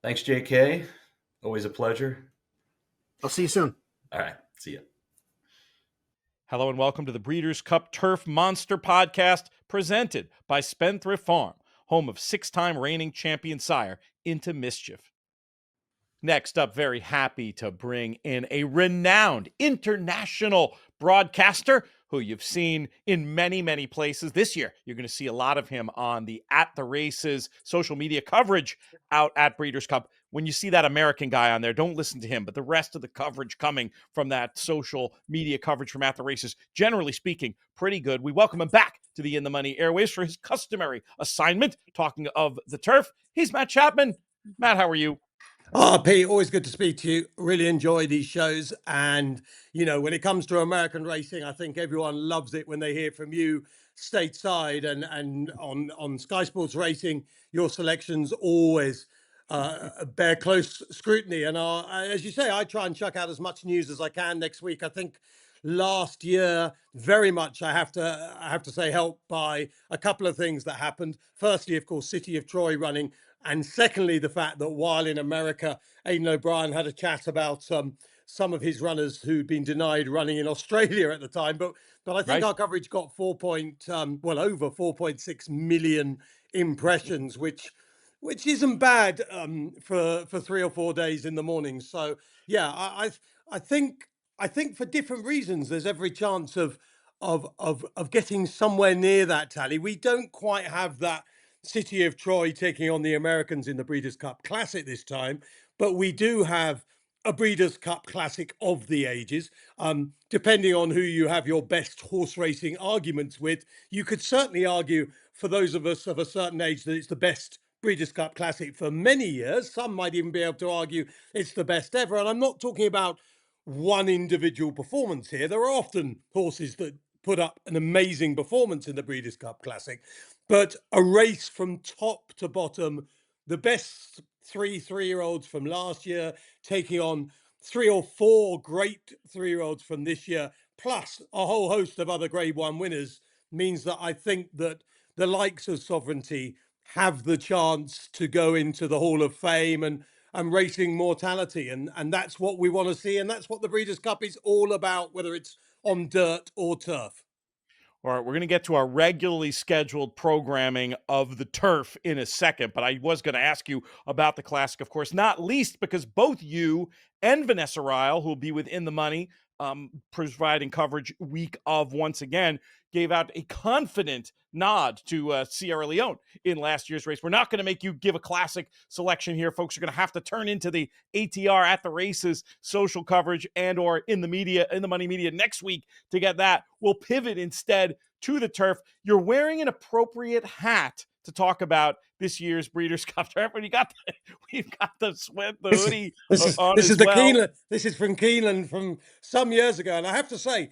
Thanks, JK. Always a pleasure. I'll see you soon. All right. See ya. Hello and welcome to the Breeders' Cup Turf Monster Podcast, presented by Spendthrift Farm, home of 6-time reigning champion sire Into Mischief. Next up, very happy to bring in a renowned international broadcaster who you've seen in many, many places. This year, you're going to see a lot of him on the At the Races social media coverage out at Breeders' Cup. when you see that American guy on there, don't listen to him, but the rest of the coverage coming from that social media coverage from At the Races, generally speaking, pretty good. We welcome him back to the In the Money airways for his customary assignment. Talking of the turf, he's Matt Chapman. Matt, how are you? Pete, always good to speak to you. Really enjoy these shows. And, when it comes to American racing, I think everyone loves it when they hear from you stateside and on Sky Sports Racing. Your selections always bear close scrutiny. And as you say, I try and chuck out as much news as I can next week. I think last year, very much, I have to say, helped by a couple of things that happened. Firstly, of course, City of Troy running. And secondly, the fact that while in America, Aidan O'Brien had a chat about some of his runners who'd been denied running in Australia at the time. But I think Right. our coverage got over 4.6 million impressions, which isn't bad for 3 or 4 days in the morning. So yeah, I think for different reasons, there's every chance of getting somewhere near that tally. We don't quite have that City of Troy taking on the Americans in the Breeders' Cup Classic this time, but we do have a Breeders' Cup Classic of the ages. Depending on who you have your best horse racing arguments with, you could certainly argue for those of us of a certain age that it's the best Breeders' Cup Classic for many years. Some might even be able to argue it's the best ever. And I'm not talking about one individual performance here. There are often horses that put up an amazing performance in the Breeders' Cup Classic, but a race from top to bottom, the best three-year-olds from last year taking on 3 or 4 great 3-year-olds from this year, plus a whole host of other Grade 1 winners, means that I think that the likes of Sovereignty have the chance to go into the Hall of Fame and racing mortality. And that's what we want to see. And that's what the Breeders' Cup is all about, whether it's on dirt or turf. All right, we're going to get to our regularly scheduled programming of the turf in a second, but I was going to ask you about the Classic, of course, not least because both you and Vanessa Ryle, who will be within the money, providing coverage week of once again, gave out a confident nod to Sierra Leone in last year's race. We're not going to make you give a Classic selection here. Folks are going to have to turn into the ATR At the Races social coverage and or in the money media next week to get that. We'll pivot instead to the turf. You're wearing an appropriate hat to talk about this year's Breeders' Cup turf. And we've got the hoodie on this as is the well. Keeneland. This is from Keeneland from some years ago, and I have to say,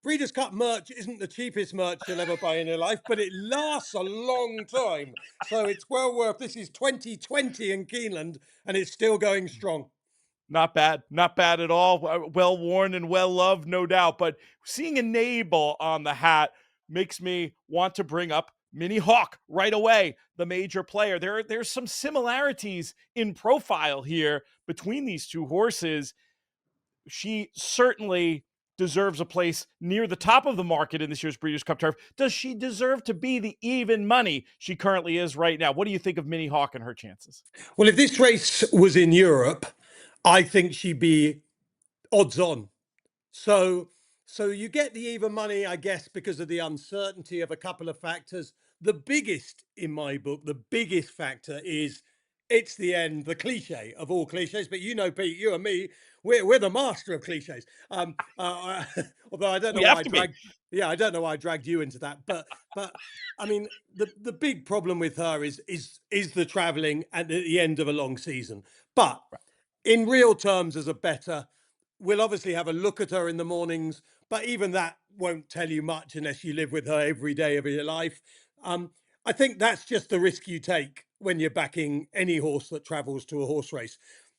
Breeders' Cup merch isn't the cheapest merch you'll ever buy in your life, but it lasts a long time, so it's well worth. This is 2020 in Keeneland, and it's still going strong. Not bad at all. Well worn and well loved, no doubt. But seeing a Nabel on the hat makes me want to bring up Minnie Hawk right away, the major player. There's some similarities in profile here between these two horses. She certainly deserves a place near the top of the market in this year's Breeders' Cup turf. Does she deserve to be the even money she currently is right now? What do you think of Minnie Hawk and her chances? Well, if this race was in Europe, I think she'd be odds on. So you get the even money, I guess, because of the uncertainty of a couple of factors. The biggest, in my book, the biggest factor is it's the end, the cliche of all cliches. But Pete, you and me, we're the master of cliches. Although I don't know why I don't know why I dragged you into that. But I mean, the big problem with her is the travelling at the end of a long season. But in real terms, as a bettor, we'll obviously have a look at her in the mornings, but even that won't tell you much unless you live with her every day of your life. I think that's just the risk you take when you're backing any horse that travels to a horse race.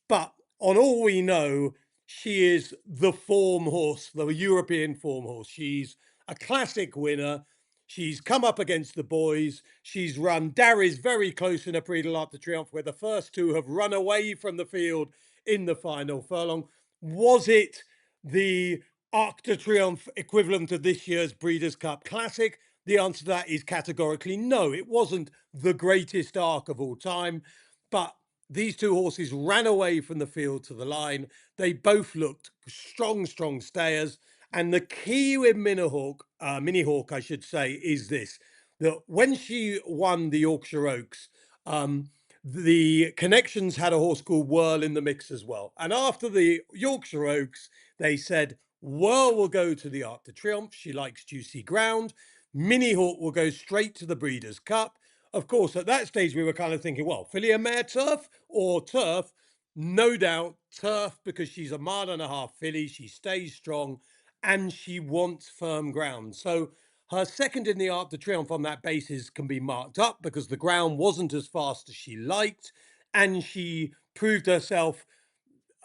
But on all we know, she is the form horse, the European form horse. She's a classic winner. She's come up against the boys. She's run Darry's very close in a Prix de l'Arc de Triomphe, where the first two have run away from the field in the final furlong. Was it the Arc de Triomphe equivalent of this year's Breeders' Cup Classic? The answer to that is categorically no. It wasn't the greatest arc of all time, but these two horses ran away from the field to the line. They both looked strong stayers. And the key with Minnie Hawk, I should say, is this, that when she won the Yorkshire Oaks, The Connections had a horse called Whirl in the mix as well. And after the Yorkshire Oaks, they said, Whirl will go to the Arc de Triomphe. She likes juicy ground. Mini Hawk will go straight to the Breeders' Cup. Of course, at that stage, we were kind of thinking, well, filly and mare turf or turf? No doubt turf, because she's a mile and a half filly. She stays strong and she wants firm ground. So her second in the Arc de Triomphe on that basis can be marked up because the ground wasn't as fast as she liked, and she proved herself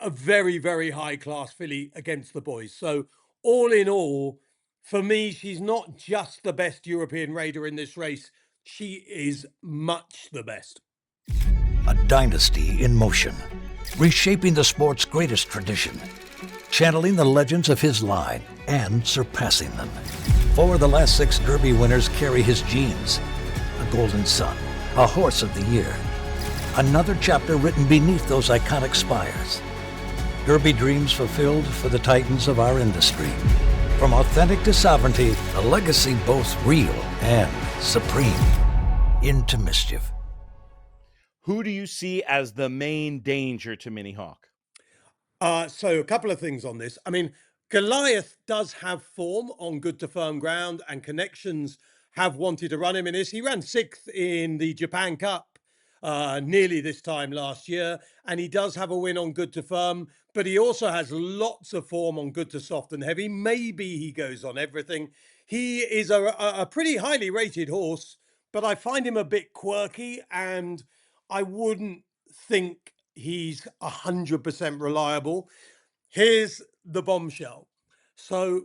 a very, very high class filly against the boys. So, all in all, for me, she's not just the best European raider in this race, she is much the best. A dynasty in motion, reshaping the sport's greatest tradition, channeling the legends of his line and surpassing them. 4 of the last 6 Derby winners carry his genes. A Golden Son, a Horse of the Year. Another chapter written beneath those iconic spires. Derby dreams fulfilled for the titans of our industry. From authentic to sovereignty, a legacy both real and supreme. Into mischief. Who do you see as the main danger to Mini Hawk? So a couple of things on this. I mean, Goliath does have form on good to firm ground, and Connections have wanted to run him in this. He ran 6th in the Japan Cup nearly this time last year, and he does have a win on good to firm, but he also has lots of form on good to soft and heavy. Maybe he goes on everything. He is a pretty highly rated horse, but I find him a bit quirky, and I wouldn't think he's 100% reliable. Here's the bombshell. So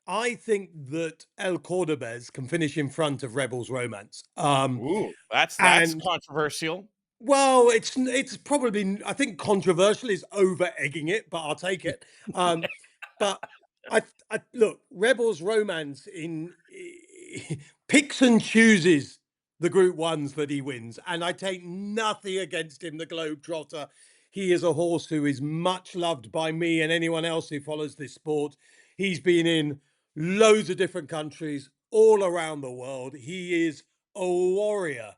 I think that El Cordobés can finish in front of Rebels Romance. Ooh, that's and controversial. well, it's probably, I think controversial is over egging it, but I'll take it. But I look, Rebels Romance picks and chooses the Group 1s that he wins, and I take nothing against him, the Globetrotter. He is a horse who is much loved by me and anyone else who follows this sport. He's been in loads of different countries all around the world. He is a warrior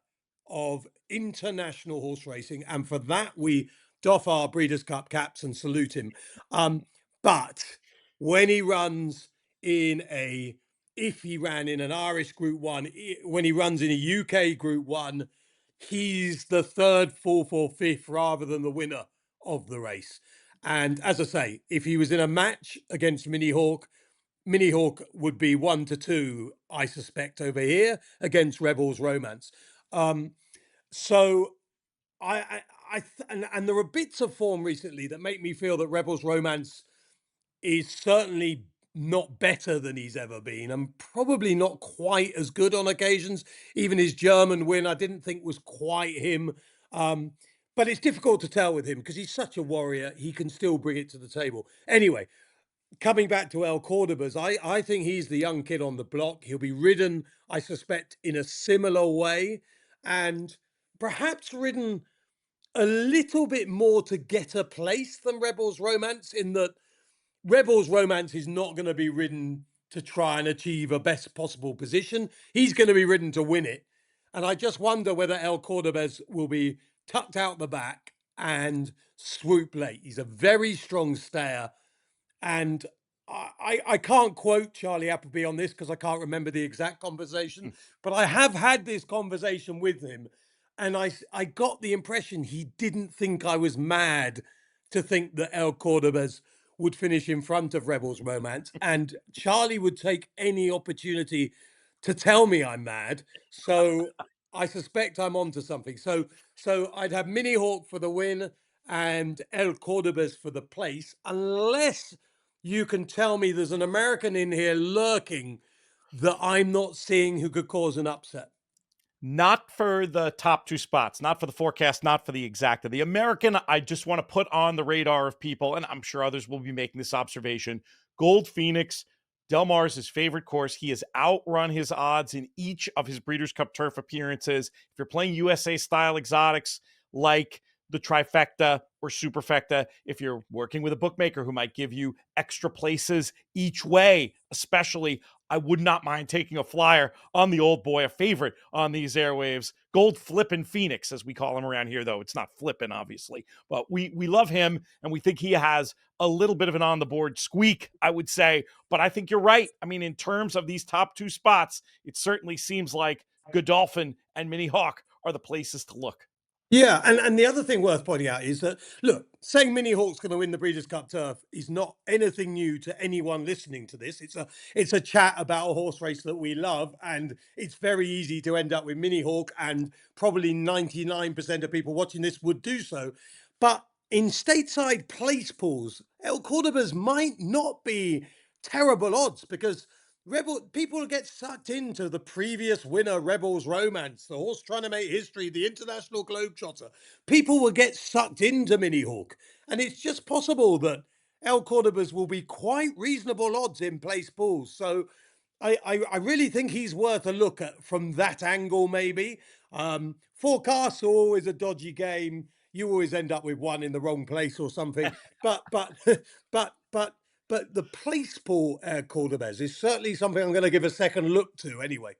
of international horse racing, and for that we doff our Breeders' Cup caps and salute him. But when he runs in if he ran in an Irish Group 1, when he runs in a UK Group 1, he's the 3rd, 4th or 5th rather than the winner of the race. And as I say, if he was in a match against Mini Hawk would be 1 to 2, I suspect, over here against Rebels Romance. So and there are bits of form recently that make me feel that Rebels Romance is certainly not better than he's ever been, and probably not quite as good on occasions. Even his German win, I didn't think was quite him. But it's difficult to tell with him because he's such a warrior. He can still bring it to the table. Anyway, coming back to El Cordobés, I think he's the young kid on the block. He'll be ridden, I suspect, in a similar way, and perhaps ridden a little bit more to get a place than Rebels Romance, in that Rebels Romance is not going to be ridden to try and achieve a best possible position. He's going to be ridden to win it. And I just wonder whether El Cordobés will be tucked out the back and swoop late. He's a very strong stayer. And I can't quote Charlie Appleby on this because I can't remember the exact conversation, but I have had this conversation with him. And I got the impression he didn't think I was mad to think that El Cordobés would finish in front of Rebels Romance. And Charlie would take any opportunity to tell me I'm mad. So I suspect I'm onto something. So I'd have Mini Hawk for the win and El Cordobés for the place, unless you can tell me there's an American in here lurking that I'm not seeing who could cause an upset. Not for the top 2 spots, not for the forecast, not for the exacta. The American, I just want to put on the radar of people, and I'm sure others will be making this observation. Gold Phoenix, Del Mar's his favorite course. He has outrun his odds in each of his Breeders' Cup Turf appearances. If you're playing USA-style exotics like the trifecta, or superfecta if you're working with a bookmaker who might give you extra places each way. Especially, I would not mind taking a flyer on the old boy, a favorite on these airwaves, Gold Flippin' Phoenix, as we call him around here, though it's not flippin', obviously, but we love him, and we think he has a little bit of an on the board squeak, I would say. But I think you're right. I mean, in terms of these top two spots, it certainly seems like Godolphin and Mini Hawk are the places to look. Yeah, and the other thing worth pointing out is that, look, saying Mini Hawk's going to win the Breeders' Cup Turf is not anything new to anyone listening to this. It's a chat about a horse race that we love, and it's very easy to end up with Mini Hawk, and probably 99% of people watching this would do so. But in stateside place pools, El Cordoba's might not be terrible odds, because people get sucked into the previous winner, Rebel's Romance, the horse trying to make history, the International Globetrotter. People will get sucked into Mini Hawk, and it's just possible that El Cordoba's will be quite reasonable odds in place pools. So I really think he's worth a look at from that angle, maybe. Forecasts are always a dodgy game. You always end up with one in the wrong place or something. But but the place pool Cordobez is certainly something I'm going to give a second look to anyway.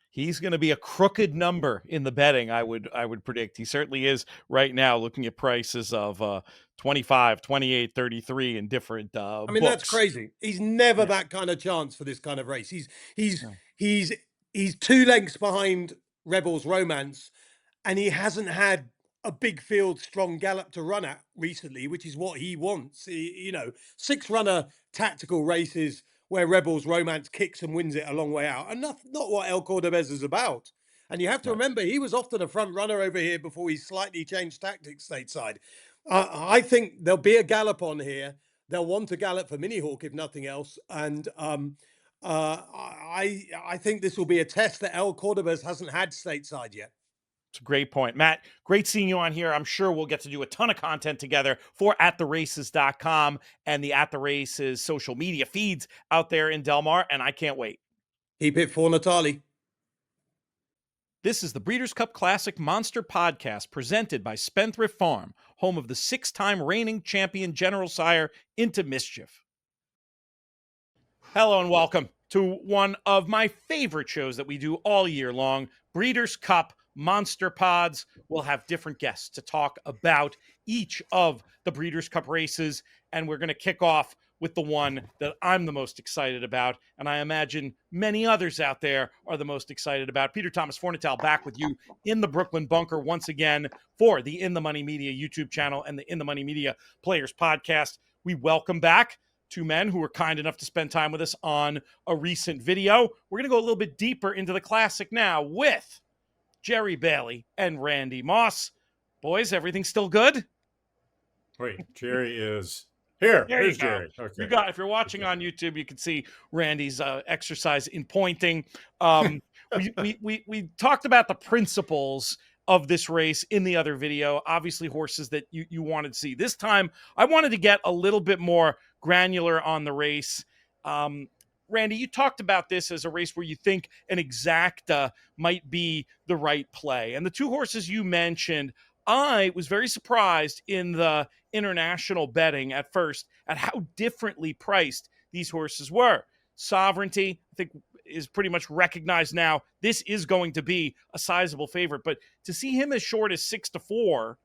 He's going to be a crooked number in the betting, I would predict. He certainly is right now, looking at prices of 25, 28, 33 in different I mean, books. that's crazy. He's never that kind of chance for this kind of race. He's 2 lengths behind Rebel's Romance, and he hasn't had a big field, strong gallop to run at recently, which is what he wants. 6-runner tactical races where Rebel's Romance kicks and wins it a long way out, and not what El Cordobez is about. And you have to remember, he was often a front runner over here before he slightly changed tactics stateside. I think there'll be a gallop on here. They'll want a gallop for Mini Hawk, if nothing else. And I think this will be a test that El Cordobez hasn't had stateside yet. It's a great point. Matt, great seeing you on here. I'm sure we'll get to do a ton of content together for attheraces.com and the At The Races social media feeds out there in Del Mar, and I can't wait. Keep it for Natali. This is the Breeders' Cup Classic Monster Podcast presented by Spendthrift Farm, home of the 6-time reigning champion General Sire Into Mischief. Hello and welcome to one of my favorite shows that we do all year long, Breeders' Cup Monster Pods. We'll have different guests to talk about each of the Breeders' Cup races, and we're going to kick off with the one that I'm the most excited about, and I imagine many others out there are the most excited about. Peter Thomas Fornatel back with you in the Brooklyn Bunker once again for the In the Money Media YouTube channel and the In the Money Media Players Podcast. We welcome back 2 men who were kind enough to spend time with us on a recent video. We're going to go a little bit deeper into the classic now with Jerry Bailey and Randy Moss. Boys, everything still good? Wait, Jerry is here. Here's Jerry. Okay. You got. If you're watching on YouTube, you can see Randy's exercise in pointing. We talked about the principles of this race in the other video. Obviously, horses that you wanted to see. This time, I wanted to get a little bit more granular on the race. Randy, you talked about this as a race where you think an exacta might be the right play. And the 2 horses you mentioned, I was very surprised in the international betting at first at how differently priced these horses were. Sovereignty, I think, is pretty much recognized now. This is going to be a sizable favorite. But to see him as short as 6-4,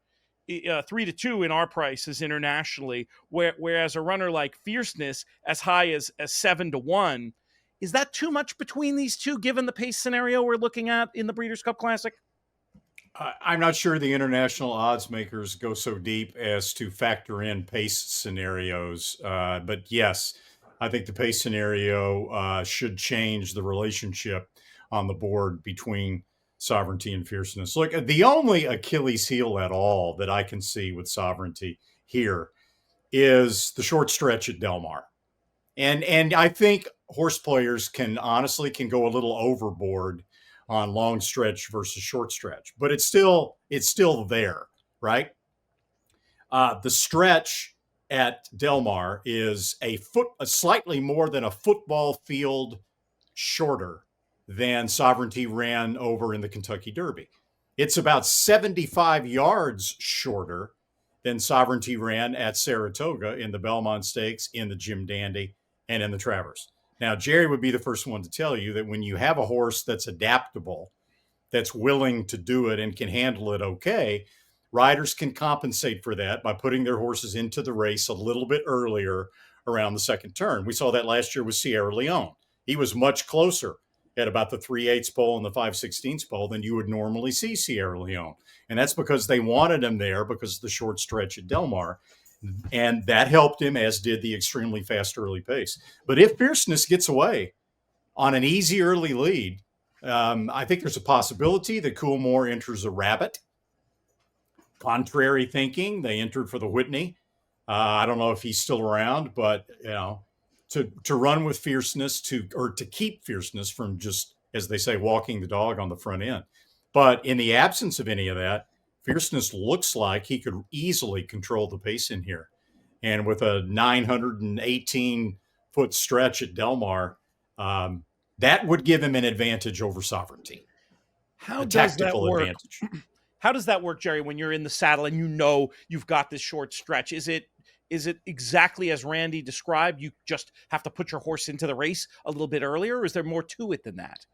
3-2 in our prices internationally, whereas a runner like Fierceness as high as 7-1, is that too much between these two given the pace scenario we're looking at in the Breeders' Cup Classic? I'm not sure the international odds makers go so deep as to factor in pace scenarios, but yes, I think the pace scenario should change the relationship on the board between Sovereignty and Fierceness. Look, the only Achilles heel at all that I can see with Sovereignty here is the short stretch at Del Mar. And I think horse players can go a little overboard on long stretch versus short stretch, but it's still there, right? The stretch at Del Mar is a slightly more than a football field shorter than Sovereignty ran over in the Kentucky Derby. It's about 75 yards shorter than Sovereignty ran at Saratoga in the Belmont Stakes, in the Jim Dandy, and in the Travers. Now, Jerry would be the first one to tell you that when you have a horse that's adaptable, that's willing to do it and can handle it okay, riders can compensate for that by putting their horses into the race a little bit earlier around the second turn. We saw that last year with Sierra Leone. He was much closer at about the 3/8 pole and the 5/16 pole than you would normally see Sierra Leone. And that's because they wanted him there because of the short stretch at Del Mar. And that helped him, as did the extremely fast early pace. But if Fierceness gets away on an easy early lead, I think there's a possibility that Coolmore enters a rabbit. Contrary thinking, they entered for the Whitney. I don't know if he's still around, but to run with Fierceness, to keep Fierceness from just, as they say, walking the dog on the front end. But in the absence of any of that, Fierceness looks like he could easily control the pace in here. And with a 918-foot stretch at Del Mar, that would give him an advantage over Sovereignty. How a does that tactical work? advantage. How does that work, Jerry, when you're in the saddle and you know you've got this short stretch? Is it exactly as Randy described? You just have to put your horse into the race a little bit earlier, or is there more to it than that?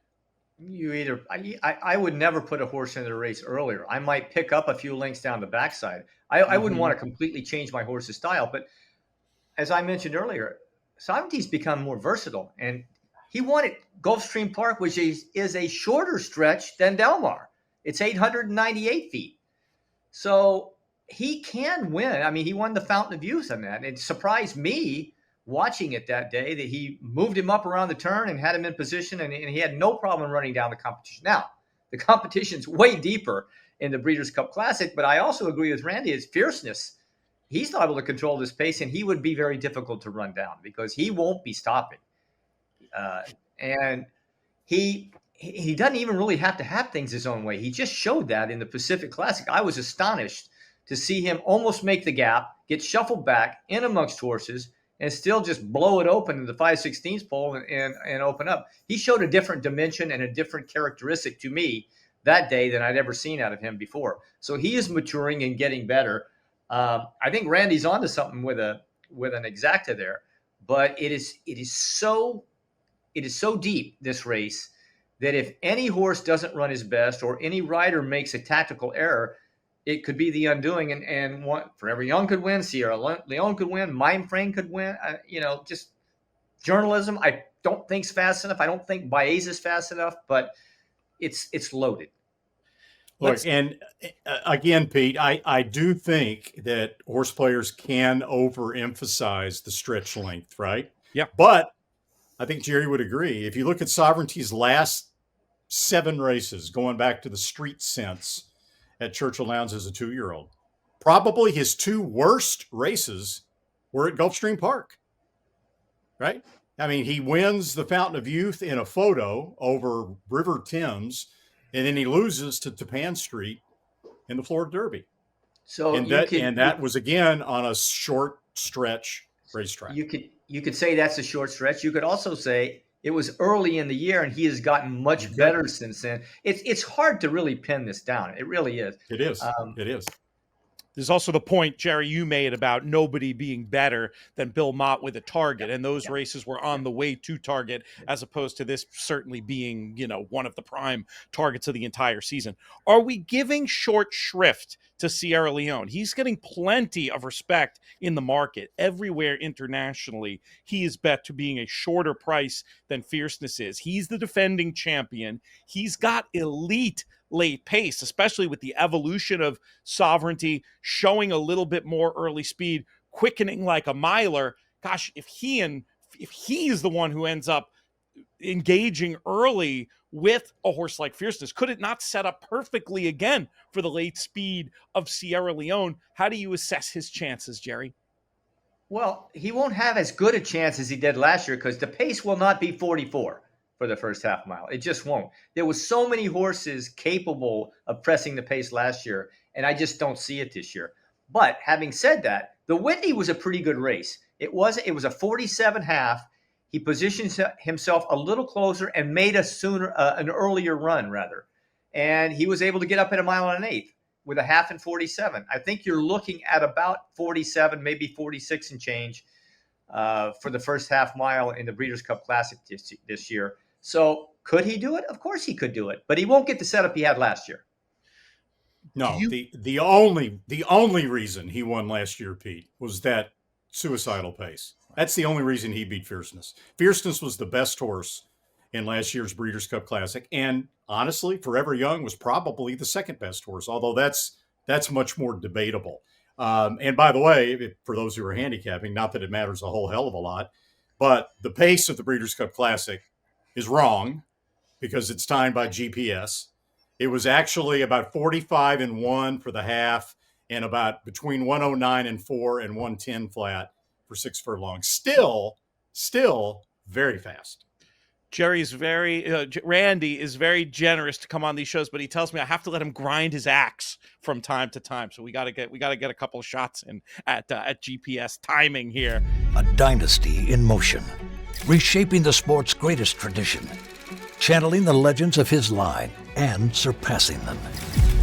I would never put a horse into the race earlier. I might pick up a few lengths down the backside. I wouldn't want to completely change my horse's style, but as I mentioned earlier, Sovereignty's become more versatile, and he won at Gulfstream Park, which is a shorter stretch than Del Mar. It's 898 feet. So he can win. I mean, he won the Fountain of Youth on that. It surprised me watching it that day that he moved him up around the turn and had him in position, and he had no problem running down the competition. Now, the competition's way deeper in the Breeders' Cup Classic, but I also agree with Randy, it's Fierceness. He's not able to control this pace, and he would be very difficult to run down because he won't be stopping. And he doesn't even really have to have things his own way. He just showed that in the Pacific Classic. I was astonished to see him almost make the gap, get shuffled back in amongst horses, and still just blow it open in the 5/16 pole and open up. He showed a different dimension and a different characteristic to me that day than I'd ever seen out of him before. So he is maturing and getting better. I think Randy's onto something with an exacta there, but it is so deep, this race, that if any horse doesn't run his best or any rider makes a tactical error, it could be the undoing. And Forever Young could win, Sierra Leone could win, Mindframe could win. Just journalism, I don't think's fast enough. I don't think Baez is fast enough, but it's loaded. Look, and again, Pete, I do think that horse players can overemphasize the stretch length, right? Yeah. But I think Jerry would agree. If you look at Sovereignty's last 7 races, going back to the street sense at Churchill Downs as a 2-year-old, probably his 2 worst races were at Gulfstream Park, right? I mean, he wins the Fountain of Youth in a photo over River Thames, and then he loses to Tapan Street in the Florida Derby. So that was again on a short stretch racetrack. You could say that's a short stretch. You could also say it was early in the year, and he has gotten much better since then. It's hard to really pin this down. It really is. It is. It is. There's also the point, Jerry, you made about nobody being better than Bill Mott with a target. And those races were on the way to target, as opposed to this certainly being, one of the prime targets of the entire season. Are we giving short shrift to Sierra Leone? He's getting plenty of respect in the market everywhere internationally. He is bet to being a shorter price than Fierceness is. He's the defending champion. He's got elite late pace, especially with the evolution of Sovereignty, showing a little bit more early speed, quickening like a miler. Gosh, if he is the one who ends up engaging early with a horse like Fierceness, could it not set up perfectly again for the late speed of Sierra Leone? How do you assess his chances, Jerry? Well, he won't have as good a chance as he did last year because the pace will not be 44 for the first half mile. It just won't. There was so many horses capable of pressing the pace last year, and I just don't see it this year. But having said that, the Whitney was a pretty good race. It was a 47 half. He positions himself a little closer and made an earlier run rather. And he was able to get up at 1 1/8 miles. with a half in 47. I think you're looking at about 47, maybe 46 and change for the first half mile in the Breeders' Cup Classic this year. So could he do it? Of course he could do it, but he won't get the setup he had last year. No, the only reason he won last year, Pete, was that suicidal pace. That's the only reason he beat Fierceness. Fierceness was the best horse in last year's Breeders' Cup Classic, and honestly, Forever Young was probably the second best horse. Although that's much more debatable. And by the way, for those who are handicapping, not that it matters a whole hell of a lot, but the pace of the Breeders' Cup Classic is wrong because it's timed by GPS. It was actually about 45 and 1 for the half and about between 109 and 4 and 110 flat for 6 furlongs. Still very fast. Randy is very generous to come on these shows, but he tells me I have to let him grind his axe from time to time. So we got to get a couple of shots in at GPS timing here. A dynasty in motion, reshaping the sport's greatest tradition, channeling the legends of his line and surpassing them.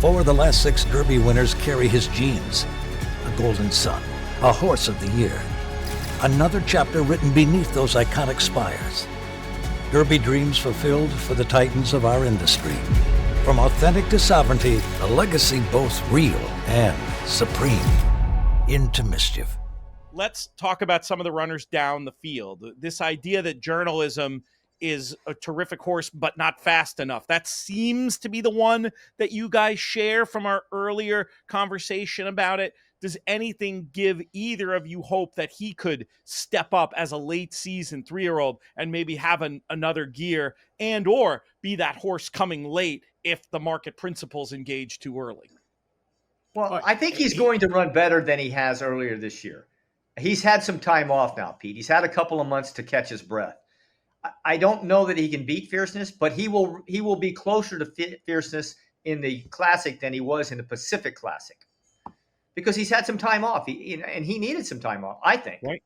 4 of the last 6 Derby winners carry his genes. A Golden Son, a Horse of the Year. Another chapter written beneath those iconic spires. Derby dreams fulfilled for the titans of our industry. From authentic to sovereignty, a legacy both real and supreme. Into mischief. Let's talk about some of the runners down the field. This idea that journalism is a terrific horse, but not fast enough. That seems to be the one that you guys share from our earlier conversation about it. Does anything give either of you hope that he could step up as a late season 3-year-old and maybe have another gear and or be that horse coming late if the market principles engage too early? Well, I think he's going to run better than he has earlier this year. He's had some time off now, Pete. He's had a couple of months to catch his breath. I don't know that he can beat Fierceness, but he will be closer to Fierceness in the Classic than he was in the Pacific Classic because he's had some time off, and he needed some time off, I think. Right?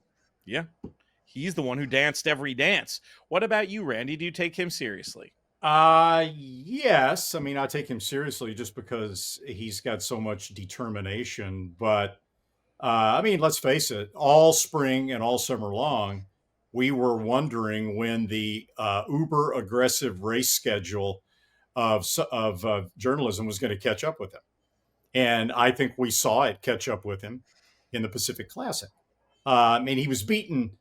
Yeah, he's the one who danced every dance. What about you, Randy? Do you take him seriously? Yes. I mean, I take him seriously just because he's got so much determination. But I mean, let's face it, all spring and all summer long, we were wondering when the uber aggressive race schedule of journalism was going to catch up with him. And I think we saw it catch up with him in the Pacific Classic. And he was beaten,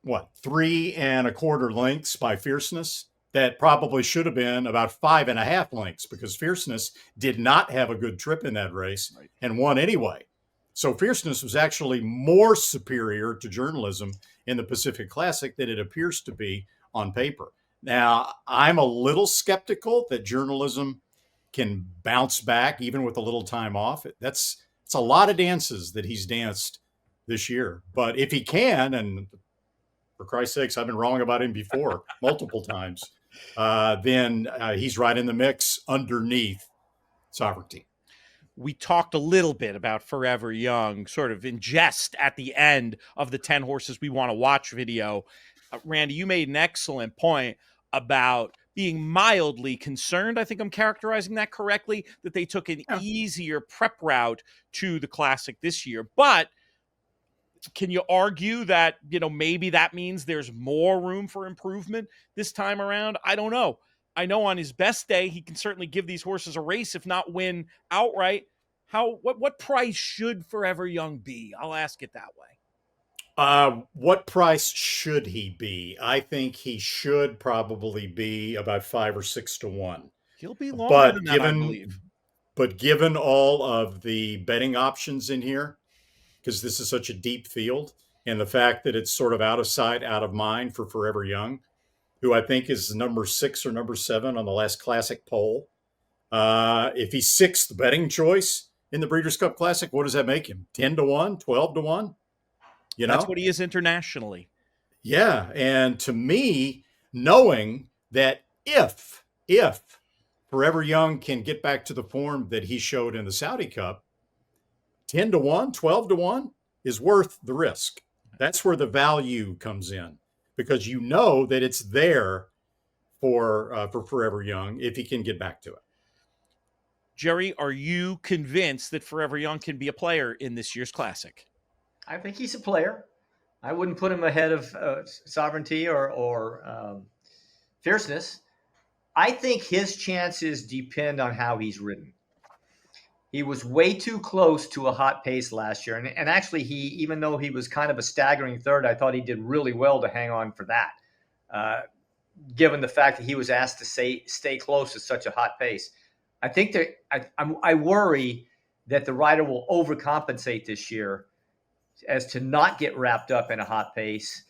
3 1/4 lengths by Fierceness. That probably should have been about 5 1/2 lengths because Fierceness did not have a good trip in that race and won anyway. So Fierceness was actually more superior to journalism in the Pacific Classic than it appears to be on paper. Now, I'm a little skeptical that journalism can bounce back even with a little time off. It's a lot of dances that he's danced this year. But if he can, and for Christ's sakes, I've been wrong about him before multiple times, then he's right in the mix underneath Sovereignty. We talked a little bit about Forever Young, sort of in jest at the end of the 10 horses we want to watch video. Randy, you made an excellent point about being mildly concerned. I think I'm characterizing that correctly, that they took an easier prep route to the Classic this year. But can you argue that, maybe that means there's more room for improvement this time around? I don't know. I know on his best day, he can certainly give these horses a race, if not win outright. What price should Forever Young be? I'll ask it that way. What price should he be? I think he should probably be about 5 or 6 to 1. He'll be longer than that, I believe. But given all of the betting options in here, because this is such a deep field, and the fact that it's sort of out of sight, out of mind for Forever Young, who I think is number 6 or number 7 on the last Classic poll. If he's 6th betting choice in the Breeders' Cup Classic, what does that make him? 10 to 1, 12 to 1? That's what he is internationally. Yeah. And to me, knowing that if Forever Young can get back to the form that he showed in the Saudi Cup, 10 to 1, 12 to 1 is worth the risk. That's where the value comes in because you know that it's there for Forever Young if he can get back to it. Jerry, are you convinced that Forever Young can be a player in this year's Classic? I think he's a player. I wouldn't put him ahead of Sovereignty or Fierceness. I think his chances depend on how he's ridden. He was way too close to a hot pace last year. And actually, even though he was kind of a staggering third, I thought he did really well to hang on for that, given the fact that he was asked to stay close at such a hot pace. I think that I worry that the rider will overcompensate this year as to not get wrapped up in a hot pace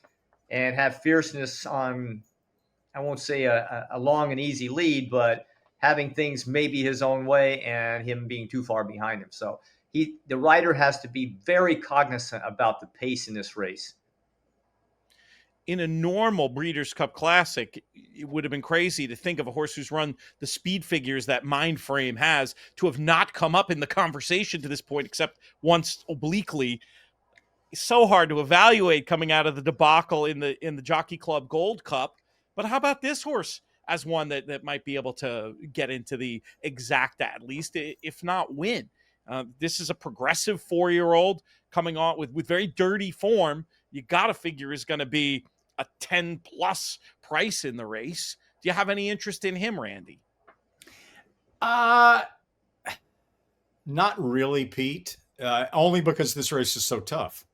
and have Fierceness on, I won't say a long and easy lead, but having things maybe his own way and him being too far behind him. So the rider has to be very cognizant about the pace in this race. In a normal Breeders' Cup Classic, it would have been crazy to think of a horse who's run the speed figures that Mind Frame has to have not come up in the conversation to this point, except once obliquely. It's so hard to evaluate coming out of the debacle in the Jockey Club Gold Cup. But how about this horse as one that might be able to get into the exacta, at least, if not win? This is a progressive 4-year-old coming on with very dirty form. You got to figure is going to be a 10-plus price in the race. Do you have any interest in him, Randy? Not really, Pete. Only because this race is so tough.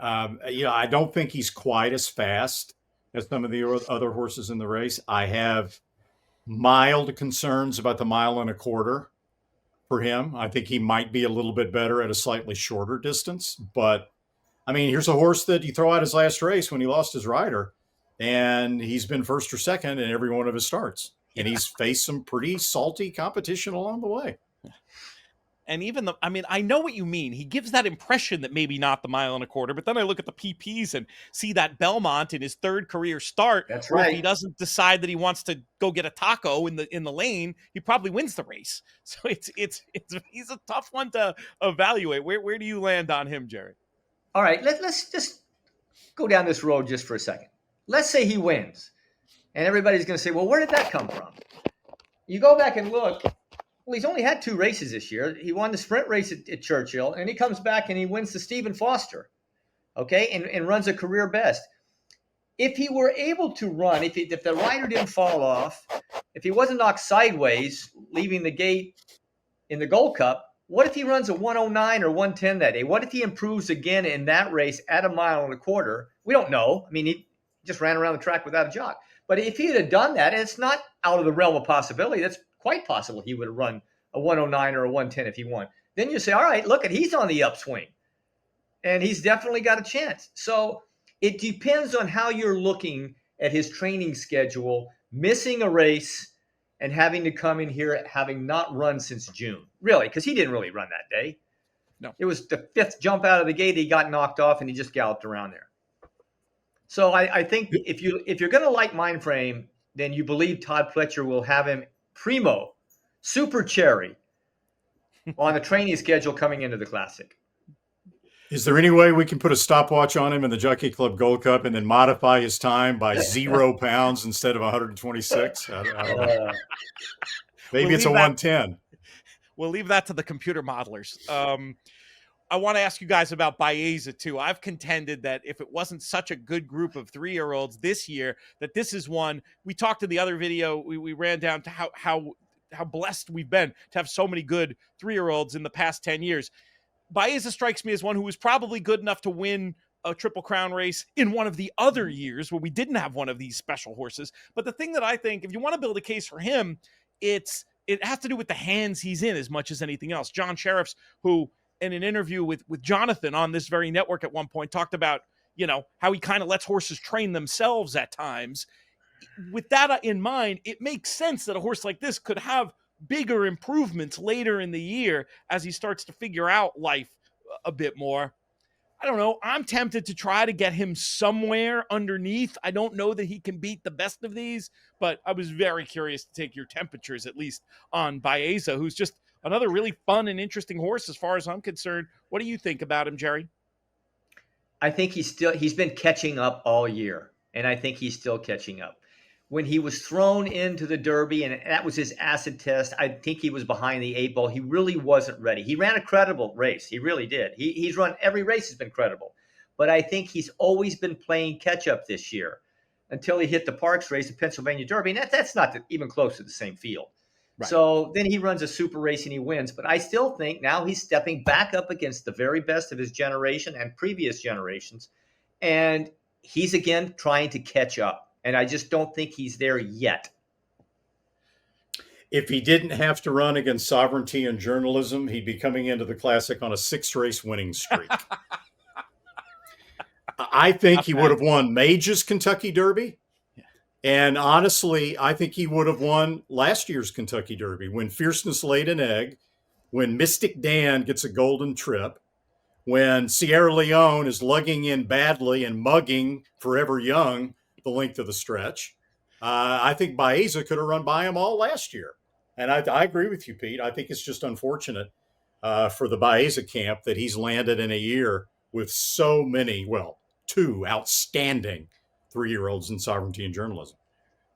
I don't think he's quite as fast as some of the other horses in the race. I have mild concerns about the 1.25 miles for him. I think he might be a little bit better at a slightly shorter distance. But, I mean, here's a horse that you throw out his last race when he lost his rider, and he's been first or second in every one of his starts. And he's faced some pretty salty competition along the way. And even I know what you mean. He gives that impression that maybe not the 1.25 miles, but then I look at the PPs and see that Belmont in his third career start. That's right. If he doesn't decide that he wants to go get a taco in the lane, he probably wins the race. So he's a tough one to evaluate. Where do you land on him, Jerry? All right, let's just go down this road just for a second. Let's say he wins, and everybody's going to say, well, where did that come from? You go back and look. Well, he's only had 2 races this year. He won the sprint race at Churchill, and he comes back and he wins the Stephen Foster, okay, and runs a career best. If he were able to run, if the rider didn't fall off, if he wasn't knocked sideways leaving the gate in the Gold Cup, what if he runs a 109 or 110 that day? What if he improves again in that race at 1.25 miles? We don't know. I mean, he just ran around the track without a jock. But if he had done that, and it's not out of the realm of possibility, that's quite possible he would have run a 109 or a 110 if he won. Then you say, all right, look, he's on the upswing. And he's definitely got a chance. So it depends on how you're looking at his training schedule, missing a race and having to come in here having not run since June. Really, because he didn't really run that day. No. It was the 5th jump out of the gate. He got knocked off and he just galloped around there. So I think if you're going to like Mindframe, then you believe Todd Pletcher will have him primo, super cherry on the training schedule coming into the Classic. Is there any way we can put a stopwatch on him in the Jockey Club Gold Cup and then modify his time by 0 pounds instead of 126? I don't know. Maybe it's a 110. We'll leave that to the computer modelers. I want to ask you guys about Baeza too. I've contended that if it wasn't such a good group of 3-year-olds this year, that this is one. We talked in the other video. We ran down to how blessed we've been to have so many good 3-year-olds in the past 10 years. Baeza strikes me as one who was probably good enough to win a Triple Crown race in one of the other years where we didn't have one of these special horses. But the thing that I think, if you want to build a case for him, it has to do with the hands he's in as much as anything else. John Sheriffs, who in an interview with Jonathan on this very network at one point, talked about, how he kind of lets horses train themselves at times. With that in mind, it makes sense that a horse like this could have bigger improvements later in the year as he starts to figure out life a bit more. I don't know. I'm tempted to try to get him somewhere underneath. I don't know that he can beat the best of these, but I was very curious to take your temperatures, at least on Baeza, who's just another really fun and interesting horse as far as I'm concerned. What do you think about him, Jerry? I think he's been catching up all year, and I think he's still catching up. when he was thrown into the Derby, and that was his acid test, I think he was behind the 8 ball. He really wasn't ready. He ran a credible race. He really did. He's run every race has been credible. But I think he's always been playing catch up this year until he hit the Parks race, the Pennsylvania Derby. And that's not even close to the same field. Right. So then he runs a super race and he wins. But I still think now he's stepping back up against the very best of his generation and previous generations. And he's again trying to catch up. And I just don't think he's there yet. If he didn't have to run against sovereignty and journalism, he'd be coming into the Classic on a 6-race winning streak. I think he would have won Mage's Kentucky Derby. And honestly, I think he would have won last year's Kentucky Derby when Fierceness laid an egg, when Mystic Dan gets a golden trip, when Sierra Leone is lugging in badly and mugging Forever Young the length of the stretch. I think Baeza could have run by him all last year. And I agree with you, Pete. I think it's just unfortunate for the Baeza camp that he's landed in a year with so many, well, 2 outstanding 3-year-olds in sovereignty and journalism.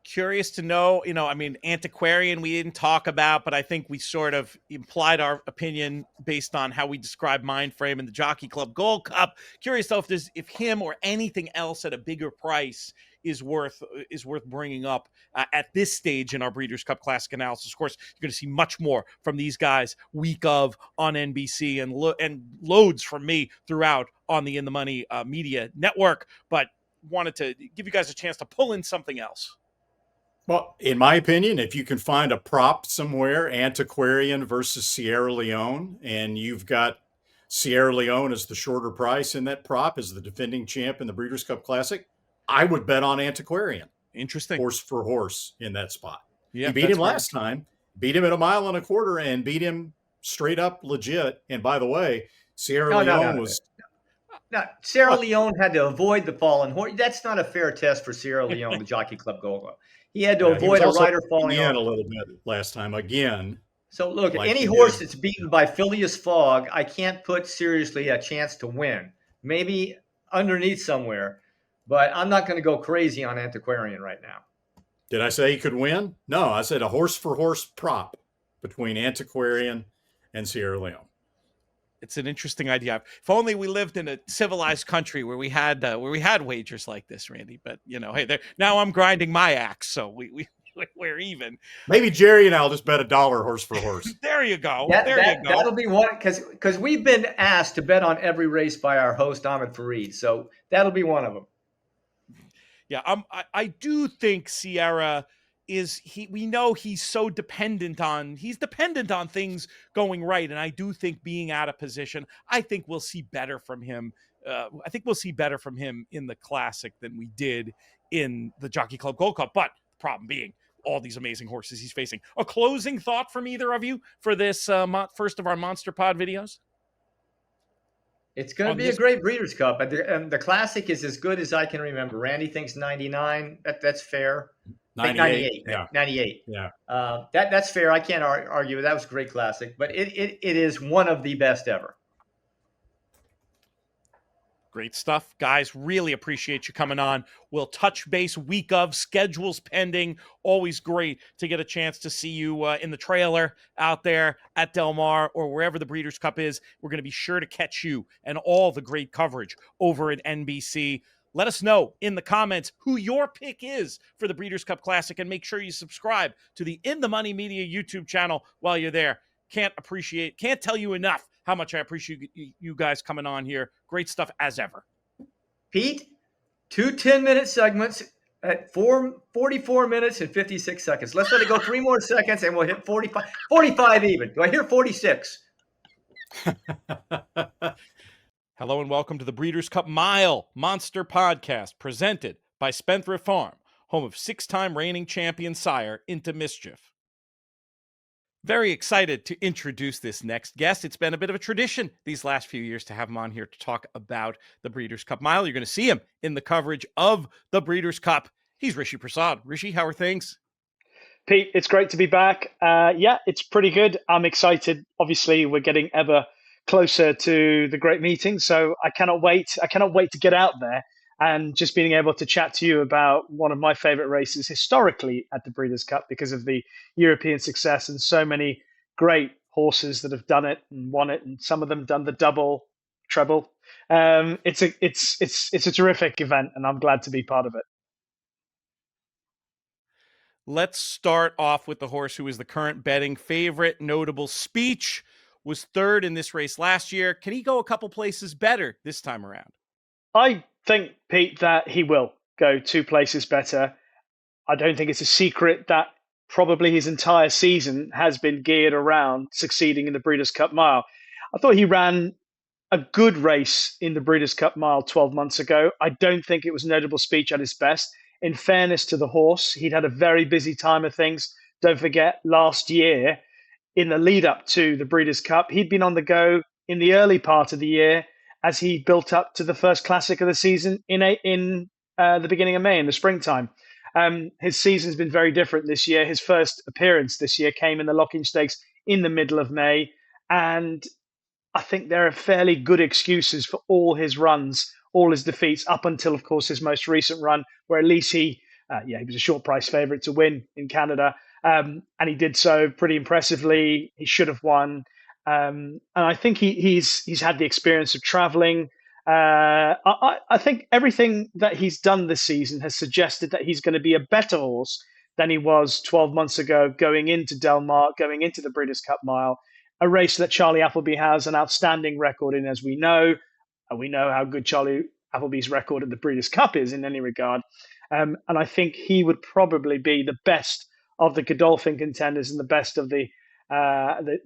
Curious to know, I mean, Antiquarian we didn't talk about, but I think we sort of implied our opinion based on how we describe Mindframe and the Jockey Club Gold Cup. Curious though if him or anything else at a bigger price is worth bringing up at this stage in our Breeders' Cup Classic analysis. Of course, you're going to see much more from these guys week of on NBC and loads from me throughout on the In the Money media network, but wanted to give you guys a chance to pull in something else. Well, in my opinion, if you can find a prop somewhere, Antiquarian versus Sierra Leone, and you've got Sierra Leone as the shorter price in that prop as the defending champ in the Breeders' Cup Classic, I would bet on Antiquarian. Interesting. Horse for horse in that spot. Yeah, he beat him last time, beat him at 1.25 miles, and beat him straight up legit. And by the way, Sierra Leone was... No, Sierra Leone had to avoid the fallen horse. That's not a fair test for Sierra Leone, the Jockey Club Gold Cup. He had to avoid a rider falling in a little bit last time again. So look, any horse that's beaten by Phileas Fogg, I can't put seriously a chance to win. Maybe underneath somewhere, but I'm not going to go crazy on Antiquarian right now. Did I say he could win? No, I said a horse for horse prop between Antiquarian and Sierra Leone. It's an interesting idea. If only we lived in a civilized country where we had wagers like this, Randy. But hey, now I'm grinding my axe, so we're even. Maybe Jerry and I'll just bet $1 horse for horse. There you go. You go. That'll be one because we've been asked to bet on every race by our host Ahmed Fareed, so that'll be one of them. Yeah, I do think Sierra we know he's dependent on things going right. And I do think being out of position, I think we'll see better from him. I think we'll see better from him in the Classic than we did in the Jockey Club Gold Cup. But the problem being all these amazing horses he's facing. A closing thought from either of you for this first of our Monster Pod videos? It's going to be a great Breeders' Cup. And the Classic is as good as I can remember. Randy thinks 99. That's fair. 98. Yeah. 98. Yeah. That's fair. I can't argue. That was a great Classic. But it is one of the best ever. Great stuff. Guys, really appreciate you coming on. We'll touch base week of, schedules pending. Always great to get a chance to see you in the trailer out there at Del Mar or wherever the Breeders' Cup is. We're going to be sure to catch you and all the great coverage over at NBC. Let us know in the comments who your pick is for the Breeders' Cup Classic, and make sure you subscribe to the In the Money Media YouTube channel while you're there. Can't tell you enough how much I appreciate you guys coming on here. Great stuff as ever. Pete, 2 10-minute segments at 44 minutes and 56 seconds. Let's let it go 3 more seconds and we'll hit 45 even. Do I hear 46? Hello and welcome to the Breeders' Cup Mile Monster Podcast, presented by Spendthrift Farm, home of 6-time reigning champion sire Into Mischief. Very excited to introduce this next guest. It's been a bit of a tradition these last few years to have him on here to talk about the Breeders' Cup Mile. You're going to see him in the coverage of the Breeders' Cup. He's Rishi Prasad. Rishi, how are things? Pete, it's great to be back. Yeah, it's pretty good. I'm excited. Obviously, we're getting ever closer to the great meeting, so I cannot wait. I cannot wait to get out there and just being able to chat to you about one of my favorite races historically at the Breeders' Cup because of the European success and so many great horses that have done it and won it, and some of them done the double, treble. It's a terrific event, and I'm glad to be part of it. Let's start off with the horse who is the current betting favorite. Notable Speech was third in this race last year. Can he go a couple places better this time around? I think, Pete, that he will go 2 places better. I don't think it's a secret that probably his entire season has been geared around succeeding in the Breeders' Cup Mile. I thought he ran a good race in the Breeders' Cup Mile 12 months ago. I don't think it was Notable Speech at his best. In fairness to the horse, he'd had a very busy time of things. Don't forget, last year, in the lead up to the Breeders' Cup, he'd been on the go in the early part of the year as he built up to the first classic of the season in the beginning of May, in the springtime. His season's been very different this year. His first appearance this year came in the Locking Stakes in the middle of May, and I think there are fairly good excuses for all his runs, all his defeats, up until, of course, his most recent run, where at least he was a short price favourite to win in Canada, and he did so pretty impressively. He should have won, and I think he's had the experience of travelling. I think everything that he's done this season has suggested that he's going to be a better horse than he was 12 months ago, going into Del Mar, going into the Breeders' Cup Mile, a race that Charlie Appleby has an outstanding record in, as we know. And we know how good Charlie Appleby's record at the Breeders' Cup is in any regard. And I think he would probably be the best of the Godolphin contenders and the best of the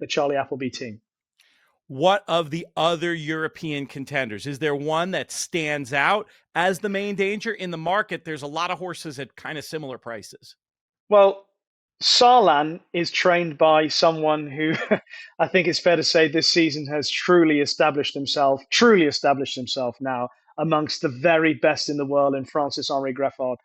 Charlie Appleby team. What of the other European contenders? Is there one that stands out as the main danger in the market? There's a lot of horses at kind of similar prices. Well, Sarlan is trained by someone who I think it's fair to say this season has truly established himself now amongst the very best in the world in Francis-Henri Greffard.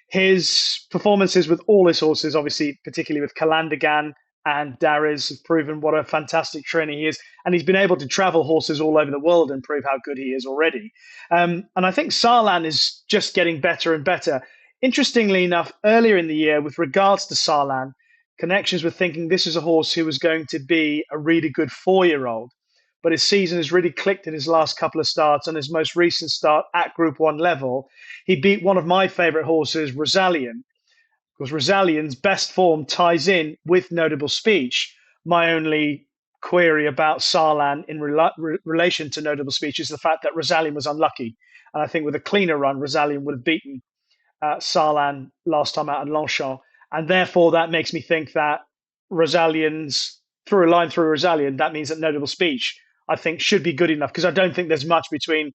His performances with all his horses, obviously, particularly with Calandagan and Dariz, have proven what a fantastic trainer he is. And he's been able to travel horses all over the world and prove how good he is already. And I think Sarlan is just getting better and better. Interestingly enough, earlier in the year, with regards to Sarlan, connections were thinking this is a horse who was going to be a really good 4-year-old. But his season has really clicked in his last couple of starts, and his most recent start at Group 1 level, he beat one of my favourite horses, Rosalian. Because Rosalian's best form ties in with Notable Speech. My only query about Sarlan in relation to Notable Speech is the fact that Rosalian was unlucky. And I think with a cleaner run, Rosalian would have beaten Sarlan last time out in Longchamp. And therefore, that makes me think that Rosalian's, through a line through Rosalian, that means that Notable Speech, I think, should be good enough, because I don't think there's much between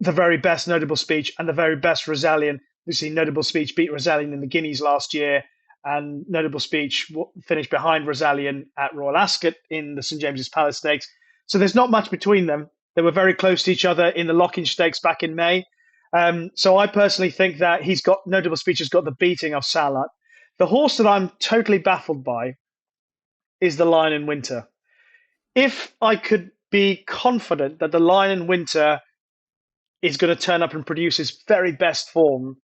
the very best Notable Speech and the very best Rosalian. Obviously, Notable Speech beat Rosalian in the Guineas last year, and Notable Speech finished behind Rosalian at Royal Ascot in the St James's Palace Stakes. So there's not much between them. They were very close to each other in the Locking Stakes back in May. So I personally think that Notable Speech has got the beating of Salat. The horse that I'm totally baffled by is the Lion in Winter. If I could be confident that the Lion in Winter is going to turn up and produce his very best form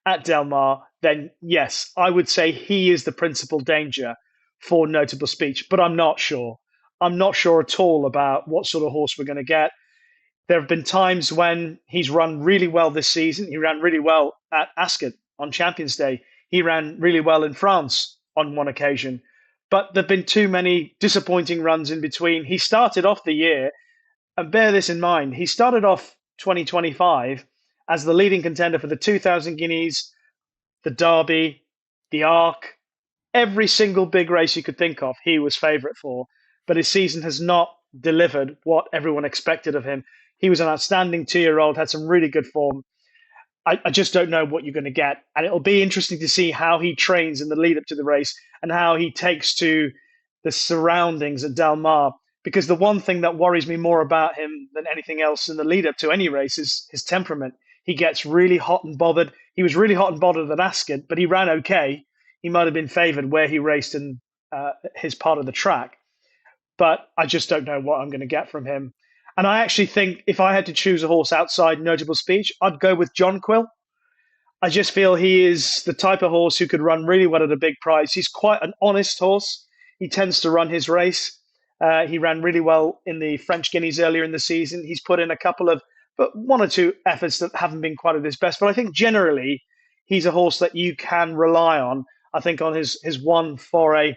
at Del Mar, then yes, I would say he is the principal danger for Notable Speech, but I'm not sure. I'm not sure at all about what sort of horse we're going to get. There have been times when he's run really well this season. He ran really well at Ascot on Champions Day. He ran really well in France on one occasion. But there have been too many disappointing runs in between. He started off the year, and bear this in mind, he started off 2025 as the leading contender for the 2000 Guineas, the Derby, the Arc, every single big race you could think of, he was favourite for. But his season has not delivered what everyone expected of him. He was an outstanding 2-year-old, had some really good form. I just don't know what you're going to get. And it'll be interesting to see how he trains in the lead up to the race and how he takes to the surroundings at Del Mar. Because the one thing that worries me more about him than anything else in the lead up to any race is his temperament. He gets really hot and bothered. He was really hot and bothered at Ascot, but he ran okay. He might have been favoured where he raced in his part of the track. But I just don't know what I'm going to get from him. And I actually think if I had to choose a horse outside Notable Speech, I'd go with John Quill. I just feel he is the type of horse who could run really well at a big price. He's quite an honest horse. He tends to run his race. He ran really well in the French Guineas earlier in the season. He's put in a couple of, but one or two efforts that haven't been quite at his best. But I think generally he's a horse that you can rely on. I think on his one foray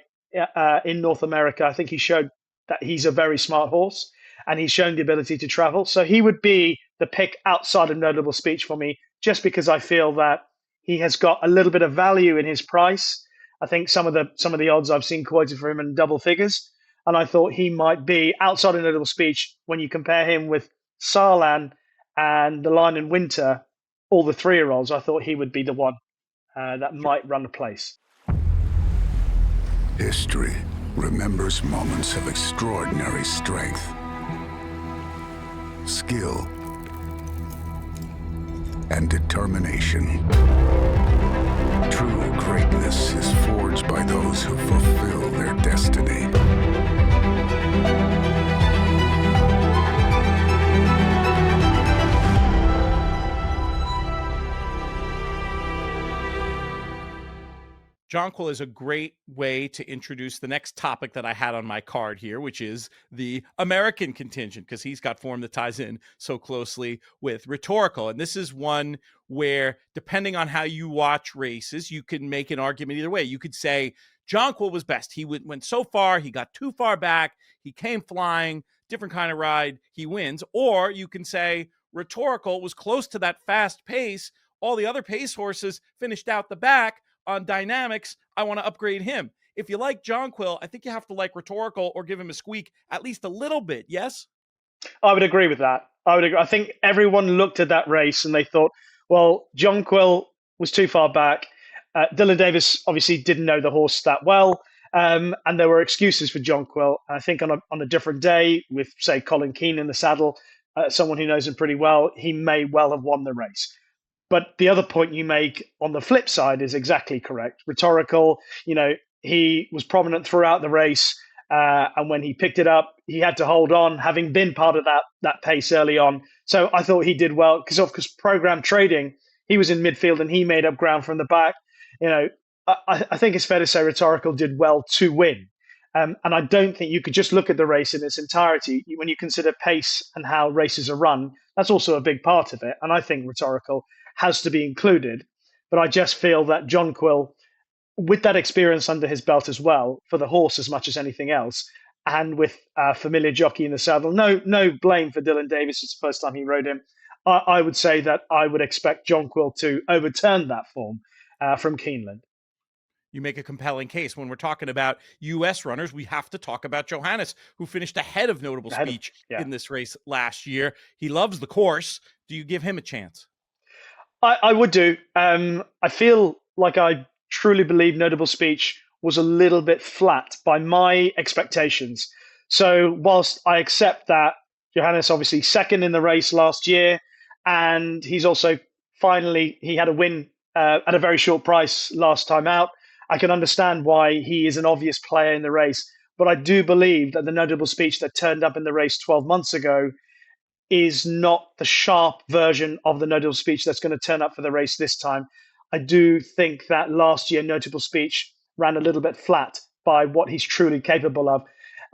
in North America, I think he showed that he's a very smart horse and he's shown the ability to travel. So he would be the pick outside of Notable Speech for me, just because I feel that he has got a little bit of value in his price. I think some of the odds I've seen quoted for him in double figures, and I thought he might be outside of Notable Speech when you compare him with Sarlan and the Line in Winter, all the 3-year-olds. I thought he would be the one that might run the place. History remembers moments of extraordinary strength, skill, and determination. True greatness is forged by those who fulfill their destiny. Jonquil is a great way to introduce the next topic that I had on my card here, which is the American contingent, because he's got form that ties in so closely with Rhetorical. And this is one where, depending on how you watch races, you can make an argument either way. You could say Jonquil was best. He went so far, he got too far back, he came flying, different kind of ride, he wins. Or you can say Rhetorical was close to that fast pace. All the other pace horses finished out the back. On dynamics, I want to upgrade him. If you like Jonquil, I think you have to like Rhetorical or give him a squeak at least a little bit, yes? I would agree with that. I think everyone looked at that race and they thought, well, Jonquil was too far back. Dylan Davis obviously didn't know the horse that well, and there were excuses for Jonquil. I think on a different day with, say, Colin Keane in the saddle, someone who knows him pretty well, he may well have won the race. But the other point you make on the flip side is exactly correct. Rhetorical, he was prominent throughout the race. And when he picked it up, he had to hold on, having been part of that pace early on. So I thought he did well because program trading, he was in midfield and he made up ground from the back. I think it's fair to say Rhetorical did well to win. And I don't think you could just look at the race in its entirety. When you consider pace and how races are run, that's also a big part of it. And I think Rhetorical has to be included. But I just feel that Jonquil, with that experience under his belt as well, for the horse as much as anything else, and with a familiar jockey in the saddle, no blame for Dylan Davis. It's the first time he rode him. I would say that I would expect Jonquil to overturn that form from Keeneland. You make a compelling case. When we're talking about U.S. runners, we have to talk about Johannes, who finished ahead of Notable Speech in this race last year. He loves the course. Do you give him a chance? I would do. I feel like I truly believe Notable Speech was a little bit flat by my expectations. So whilst I accept that Johannes obviously second in the race last year, and he's also he had a win at a very short price last time out, I can understand why he is an obvious player in the race. But I do believe that the Notable Speech that turned up in the race 12 months ago is not the sharp version of the Notable Speech that's going to turn up for the race this time. I do think that last year Notable Speech ran a little bit flat by what he's truly capable of.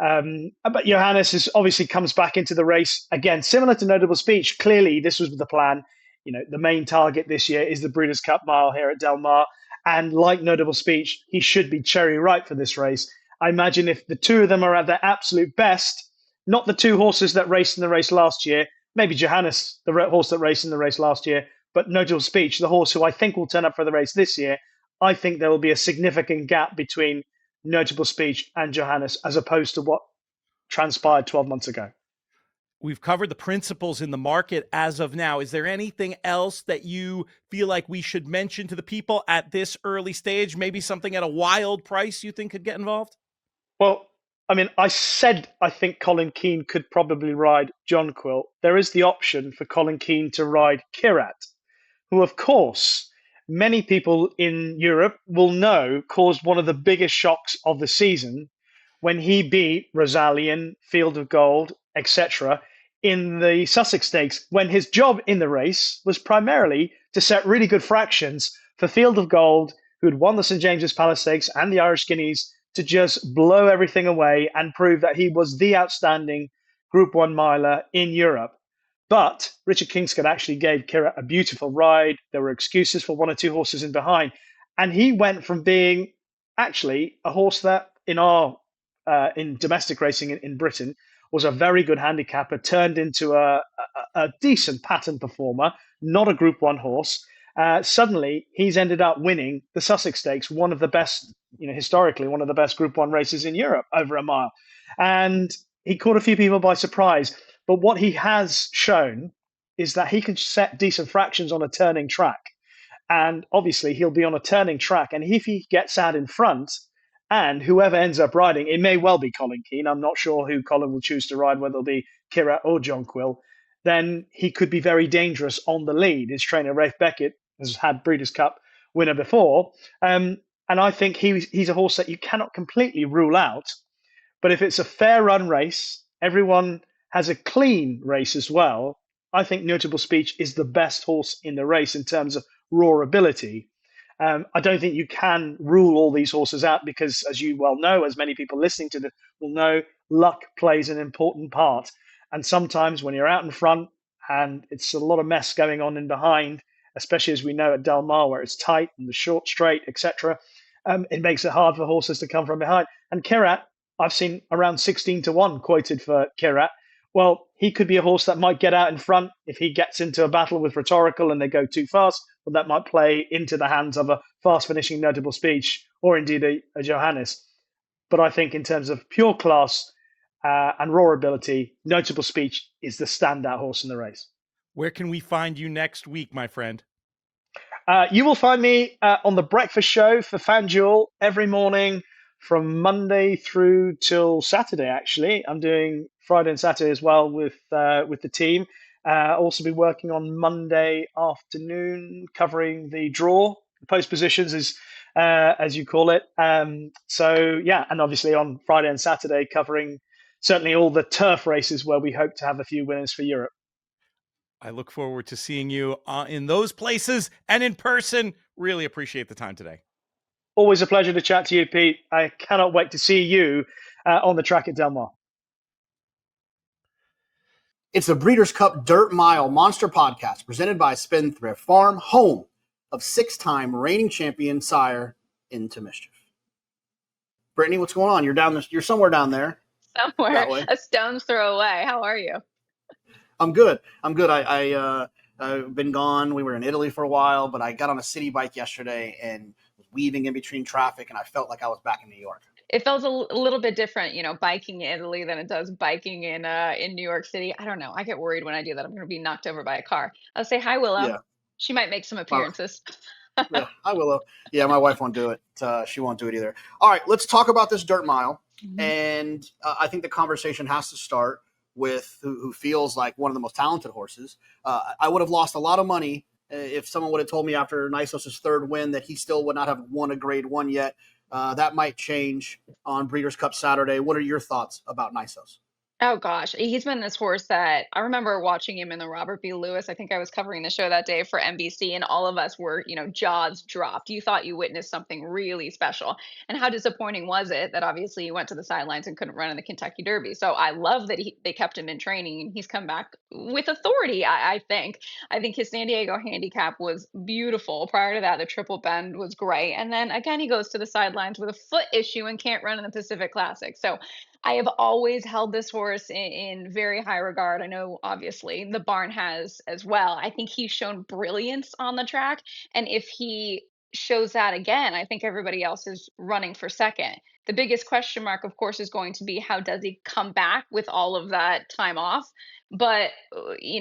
But Johannes obviously comes back into the race again, similar to Notable Speech. Clearly, this was the plan. The main target this year is the Breeders' Cup Mile here at Del Mar. And like Notable Speech, he should be cherry ripe for this race. I imagine if the two of them are at their absolute best, not the two horses that raced in the race last year, maybe Johannes, the horse that raced in the race last year, but Notable Speech, the horse who I think will turn up for the race this year, I think there will be a significant gap between Notable Speech and Johannes as opposed to what transpired 12 months ago. We've covered the principles in the market as of now. Is there anything else that you feel like we should mention to the people at this early stage? Maybe something at a wild price you think could get involved? Well, I said I think Colin Keane could probably ride Jonquil. There is the option for Colin Keane to ride Kirat, who, of course, many people in Europe will know caused one of the biggest shocks of the season when he beat Rosalian, Field of Gold, etc., in the Sussex Stakes when his job in the race was primarily to set really good fractions for Field of Gold, who'd won the St James's Palace Stakes and the Irish Guineas, to just blow everything away and prove that he was the outstanding Group 1 miler in Europe. But Richard Kingscote actually gave Kira a beautiful ride. There were excuses for one or two horses in behind. And he went from being actually a horse that in domestic racing in Britain was a very good handicapper, turned into a decent pattern performer, not a Group 1 horse. Suddenly, he's ended up winning the Sussex Stakes, one of the best, historically, one of the best Group 1 races in Europe, over a mile. And he caught a few people by surprise. But what he has shown is that he can set decent fractions on a turning track. And obviously, he'll be on a turning track. And if he gets out in front, and whoever ends up riding, it may well be Colin Keane. I'm not sure who Colin will choose to ride, whether it'll be Kira or John Quill. Then he could be very dangerous on the lead. His trainer, Rafe Beckett, has had Breeders' Cup winner before. And I think he's a horse that you cannot completely rule out. But if it's a fair run race, everyone has a clean race as well, I think Notable Speech is the best horse in the race in terms of raw ability. I don't think you can rule all these horses out because, as you well know, as many people listening to this will know, luck plays an important part. And sometimes when you're out in front and it's a lot of mess going on in behind, especially as we know at Del Mar where it's tight and the short straight, etc., it makes it hard for horses to come from behind. And Kirat, I've seen around 16-1 quoted for Kirat. Well, he could be a horse that might get out in front if he gets into a battle with Rhetorical and they go too fast, but that might play into the hands of a fast-finishing Notable Speech or indeed a Johannes. But I think in terms of pure class and raw ability, Notable Speech is the standout horse in the race. Where can we find you next week, my friend? You will find me on the breakfast show for FanDuel every morning from Monday through till Saturday. Actually, I'm doing Friday and Saturday as well with the team. Also be working on Monday afternoon covering the draw, post positions as you call it. So yeah, and obviously on Friday and Saturday covering certainly all the turf races where we hope to have a few winners for Europe. I look forward to seeing you in those places and in person. Really appreciate the time today. Always a pleasure to chat to you, Pete. I cannot wait to see you on the track at Del Mar. It's the Breeders' Cup Dirt Mile Monster Podcast presented by Spendthrift Farm, home of 6-time reigning champion Sire Into Mischief. Brittany, what's going on? You're down this. You're somewhere down there. Somewhere a stone's throw away. How are you? I'm good. I've been gone. We were in Italy for a while, but I got on a city bike yesterday and was weaving in between traffic, and I felt like I was back in New York. It felt a little bit different, biking in Italy than it does biking in New York City. I don't know. I get worried when I do that. I'm going to be knocked over by a car. I'll say hi, Willow. Yeah. She might make some appearances. Yeah, hi, Willow. Yeah, my wife won't do it. She won't do it either. All right, let's talk about this dirt mile. Mm-hmm. And I think the conversation has to start with who feels like one of the most talented horses. I would have lost a lot of money if someone would have told me after Nisos' third win that he still would not have won a grade 1 yet. That might change on Breeders' Cup Saturday. What are your thoughts about Nisos? Oh gosh, he's been this horse that I remember watching him in the Robert B. Lewis. I think I was covering the show that day for NBC, and all of us were, jaws dropped. You thought you witnessed something really special. And how disappointing was it that obviously he went to the sidelines and couldn't run in the Kentucky Derby? So I love that they kept him in training, and he's come back with authority, I think. I think his San Diego handicap was beautiful. Prior to that, the Triple Bend was great. And then again, he goes to the sidelines with a foot issue and can't run in the Pacific Classic. So I have always held this horse in very high regard. I know, obviously, the barn has as well. I think he's shown brilliance on the track. And if he shows that again, I think everybody else is running for second. The biggest question mark, of course, is going to be how does he come back with all of that time off? But, you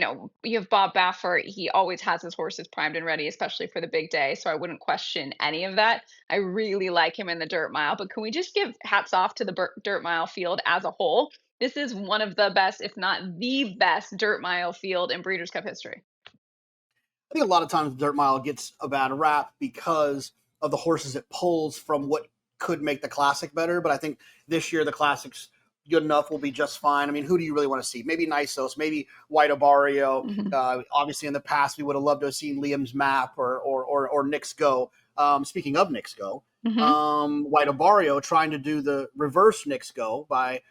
have Bob Baffert. He always has his horses primed and ready, especially for the big day. So I wouldn't question any of that. I really like him in the dirt mile. But can we just give hats off to the dirt mile field as a whole? This is one of the best, if not the best, dirt mile field in Breeders' Cup history. I think a lot of times dirt mile gets a bad rap because of the horses it pulls from what could make the classic better. But I think this year the classics good enough. We'll be just fine. I mean, who do you really want to see? Maybe Nisos, maybe White Abario. Mhm. Obviously, in the past, we would have loved to have seen Liam's Map or Nick's Go. Speaking of Nick's Go, Mhm. White Abario trying to do the reverse Nick's Go by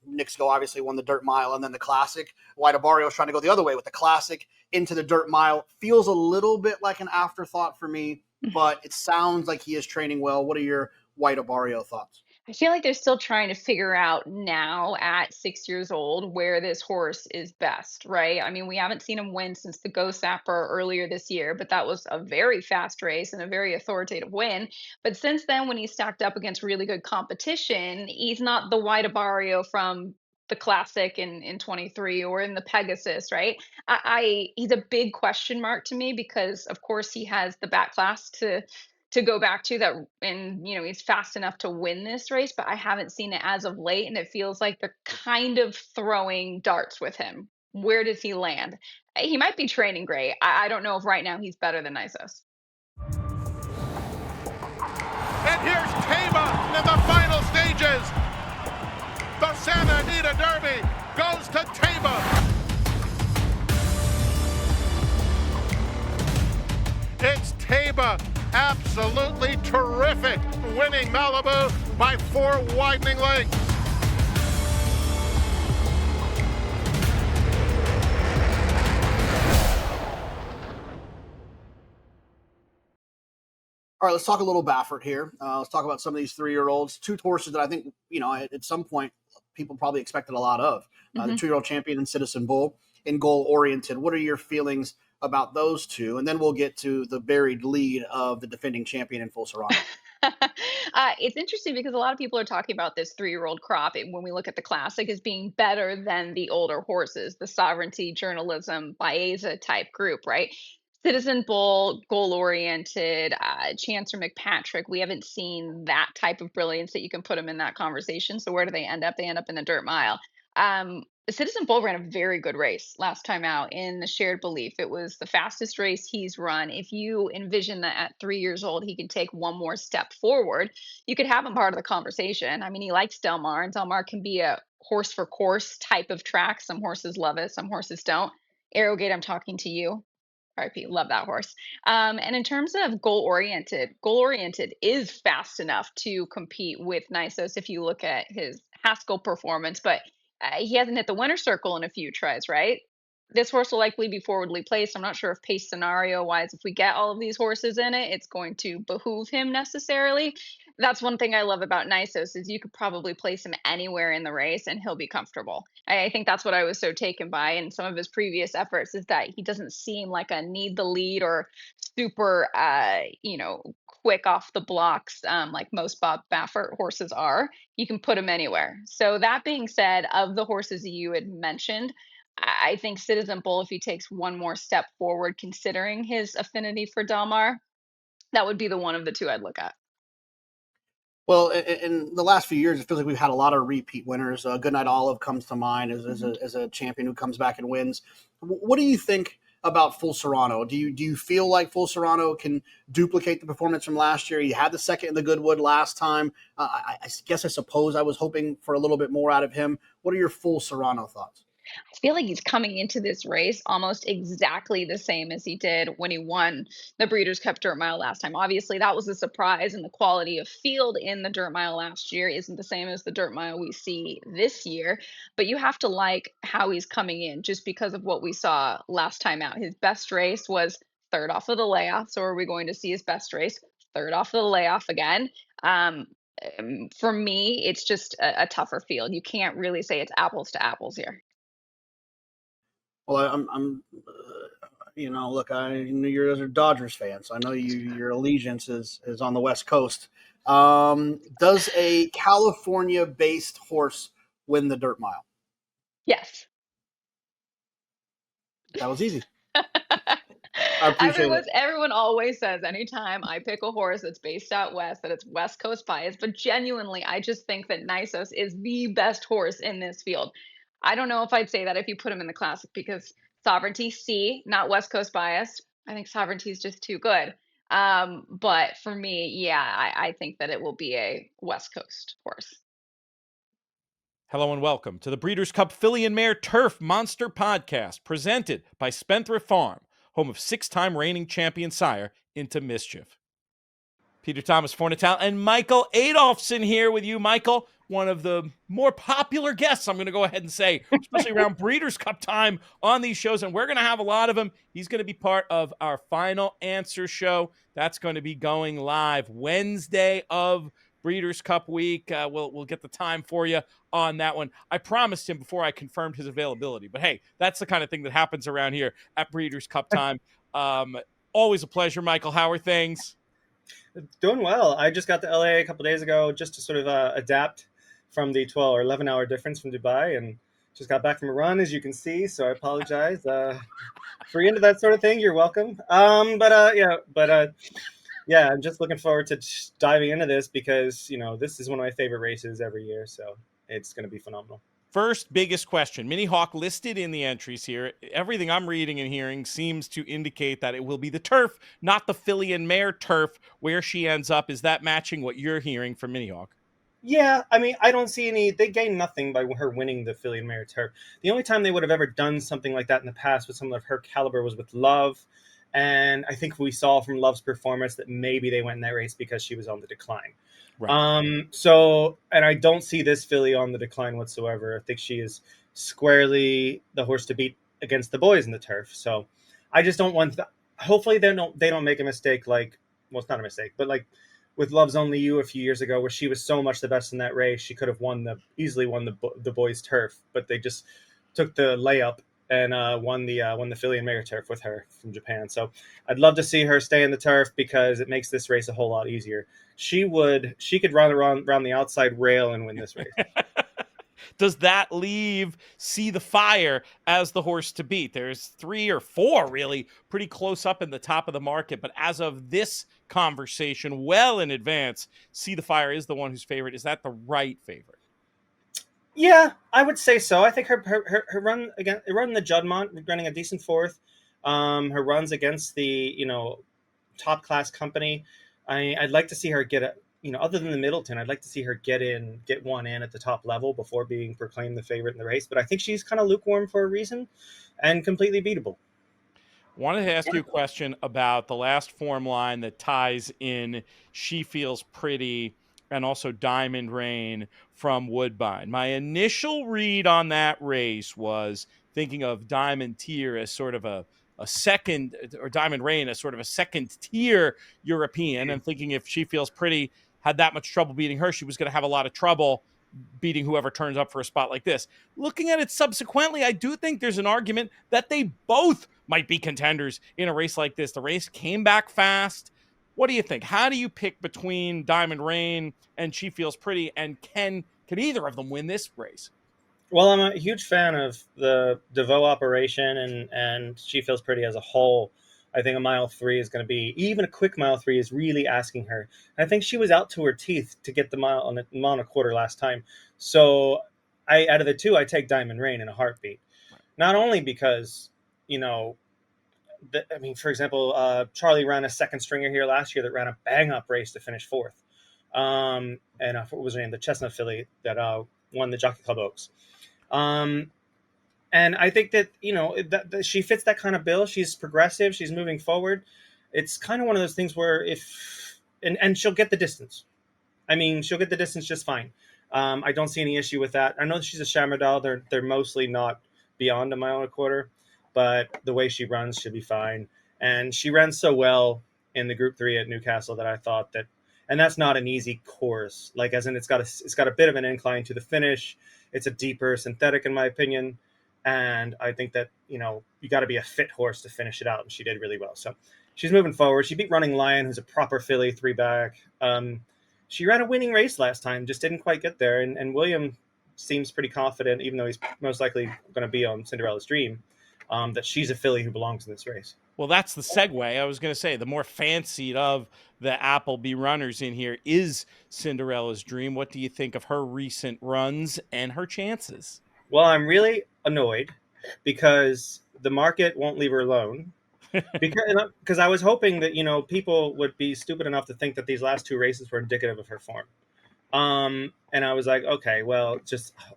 Nick's Go obviously won the dirt mile and then the classic. White Abario is trying to go the other way with the classic into the dirt mile. Feels a little bit like an afterthought for me, but it sounds like he is training well. What are your White Abario thoughts? I feel like they're still trying to figure out now at 6 years old where this horse is best, right? I mean, we haven't seen him win since the Go Sapper earlier this year, but that was a very fast race and a very authoritative win. But since then, when he's stacked up against really good competition, he's not the White Abario from the Classic in 23 or in the Pegasus, right? He's a big question mark to me because, of course, he has the back class to go back to that, and he's fast enough to win this race, but I haven't seen it as of late, and it feels like they're kind of throwing darts with him. Where does he land? He might be training great. I don't know if right now he's better than Isos. And here's Tama in the final stages. The Santa Anita Derby goes to Tama. It's Tama, absolutely terrific, winning Malibu by 4 widening lengths. All right, let's talk a little Baffert here. Let's talk about some of these 3-year-olds. Two horses that I think, at some point, people probably expected a lot of. The Mhm. 2-year-old champion and Citizen Bull in goal oriented. What are your feelings about those two? And then we'll get to the buried lead of the defending champion in Full Serrano. It's interesting because a lot of people are talking about this 3-year-old crop when we look at the classic as being better than the older horses, the sovereignty, journalism, Baeza type group, right? Citizen Bull, goal oriented, Chancer McPatrick. We haven't seen that type of brilliance that you can put them in that conversation. So where do they end up? They end up in the dirt mile. Citizen Bull ran a very good race last time out in the shared belief. It was the fastest race he's run. If you envision that at 3 years old, he can take one more step forward, you could have him part of the conversation. I mean, he likes Del Mar, and Del Mar can be a horse for course type of track. Some horses love it, some horses don't. Arrowgate, I'm talking to you. RIP, love that horse. And in terms of goal oriented is fast enough to compete with Nisos if you look at his Haskell performance, but he hasn't hit the winner's circle in a few tries, right? This horse will likely be forwardly placed. I'm not sure if pace scenario wise, if we get all of these horses in it, it's going to behoove him necessarily. That's one thing I love about Nisos is you could probably place him anywhere in the race and he'll be comfortable. I think that's what I was so taken by in some of his previous efforts is that he doesn't seem like a need the lead or super, quick off the blocks like most Bob Baffert horses are. You can put him anywhere. So that being said, of the horses that you had mentioned, I think Citizen Bull, if he takes one more step forward, considering his affinity for Delmar, that would be the one of the two I'd look at. Well, in the last few years, it feels like we've had a lot of repeat winners. Goodnight Olive comes to mind as a champion who comes back and wins. What do you think about Full Serrano? Do you feel like Full Serrano can duplicate the performance from last year? He had the second in the Goodwood last time. I guess I suppose I was hoping for a little bit more out of him. What are your Full Serrano thoughts? I feel like he's coming into this race almost exactly the same as he did when he won the Breeders' Cup Dirt Mile last time. Obviously, that was a surprise, and the quality of field in the Dirt Mile last year isn't the same as the Dirt Mile we see this year. But you have to like how he's coming in just because of what we saw last time out. His best race was third off of the layoff. So are we going to see his best race third off of the layoff again? Um, for me, it's just a tougher field. You can't really say it's apples to apples here. Well, look, I know you're a Dodgers fan, so I know your allegiance is on the West Coast. Does a California-based horse win the dirt mile? Yes. That was easy. I appreciate it. Everyone always says anytime I pick a horse that's based out west that it's West Coast bias, but genuinely, I just think that Nisos is the best horse in this field. I don't know if I'd say that if you put him in the classic because Sovereignty C, not West Coast biased. I think Sovereignty is just too good. But for me, yeah, I think that it will be a West Coast horse. Hello and welcome to the Breeders' Cup Filly and Mare Turf Monster Podcast, presented by Spendthrift Farm, home of six-time reigning champion sire Into Mischief. Peter Thomas Fornatal and Michael Adolphson here with you. Michael, one of the more popular guests, I'm going to go ahead and say, especially around Breeders' Cup time on these shows, and we're going to have a lot of them. He's going to be part of our Final Answer show. That's going to be going live Wednesday of Breeders' Cup week. We'll get the time for you on that one. I promised him before I confirmed his availability, but hey, that's the kind of thing that happens around here at Breeders' Cup time. Always a pleasure, Michael. How are things? Doing well. I just got to LA a couple days ago just to sort of adapt from the 12 or 11-hour difference from Dubai, and just got back from a run, as you can see. So I apologize. If you're into that sort of thing, you're welcome. Yeah, I'm just looking forward to diving into this because this is one of my favorite races every year. So it's going to be phenomenal. First biggest question. Mini Hawk listed in the entries here. Everything I'm reading and hearing seems to indicate that it will be the turf, not the Filly and Mare turf, where she ends up. Is that matching what you're hearing from Mini Hawk? Yeah, I mean, I don't see any. They gain nothing by her winning the Filly and Mare turf. The only time they would have ever done something like that in the past with someone of her caliber was with Love. And I think we saw from Love's performance that maybe they went in that race because she was on the decline. Right. And I don't see this filly on the decline whatsoever. I think she is squarely the horse to beat against the boys in the turf. So I just don't want. Hopefully they don't make a mistake like. Well, it's not a mistake, but like with Love's Only You a few years ago, where she was so much the best in that race, she could have easily won the boys turf, but they just took the layup and won the Filly and Mare turf with her from Japan. So I'd love to see her stay in the turf because it makes this race a whole lot easier. She could run around the outside rail and win this race. Does that leave See the Fire as the horse to beat? There's 3 or 4 really pretty close up in the top of the market, but as of this conversation, well in advance, See the Fire is the one who's favorite. Is that the right favorite? Yeah, I would say so. I think her run in the Juddmonte, running a decent fourth. Her runs against the top class company. I'd like to see her get other than the Middleton, I'd like to see her get one in at the top level before being proclaimed the favorite in the race. But I think she's kind of lukewarm for a reason, and completely beatable. Wanted to ask you a question about the last form line that ties in She Feels Pretty and also Diamond Rain from Woodbine. My initial read on that race was thinking of Diamond Tier as sort of a second, or Diamond Rain as sort of a second tier European, and thinking if She Feels Pretty had that much trouble beating her, she was going to have a lot of trouble beating whoever turns up for a spot like this. Looking at it subsequently, I do think there's an argument that they both might be contenders in a race like this. The race came back fast. What do you think? How do you pick between Diamond Rain and She Feels Pretty, and can either of them win this race? Well, I'm a huge fan of the DeVoe operation and She Feels Pretty as a whole. I think a mile 3 is going to be, even a quick mile 3 is really asking her. I think she was out to her teeth to get the mile and a quarter last time. So out of the two, I take Diamond Rain in a heartbeat. Not only because, for example, Charlie ran a second stringer here last year that ran a bang up race to finish fourth. And what was her name? The Chestnut filly that won the Jockey Club Oaks. And I think that, that she fits that kind of bill. She's progressive. She's moving forward. It's kind of one of those things where and she'll get the distance. I mean, she'll get the distance just fine. I don't see any issue with that. I know she's a Chamerdal. They're mostly not beyond a mile and a quarter, but the way she runs should be fine. And she ran so well in the Group 3 at Newcastle that I thought that, and that's not an easy course. Like, as in, it's got a bit of an incline to the finish. It's a deeper synthetic, in my opinion. And I think that, you got to be a fit horse to finish it out. And she did really well. So she's moving forward. She beat Running Lion, who's a proper filly, 3-back. She ran a winning race last time, just didn't quite get there. And William seems pretty confident, even though he's most likely going to be on Cinderella's Dream, that she's a filly who belongs in this race. Well, that's the segue. I was going to say the more fancied of the Appleby runners in here is Cinderella's Dream. What do you think of her recent runs and her chances? Well, I'm really annoyed because the market won't leave her alone. Because I was hoping that, people would be stupid enough to think that these last 2 races were indicative of her form. And I was like, okay, well,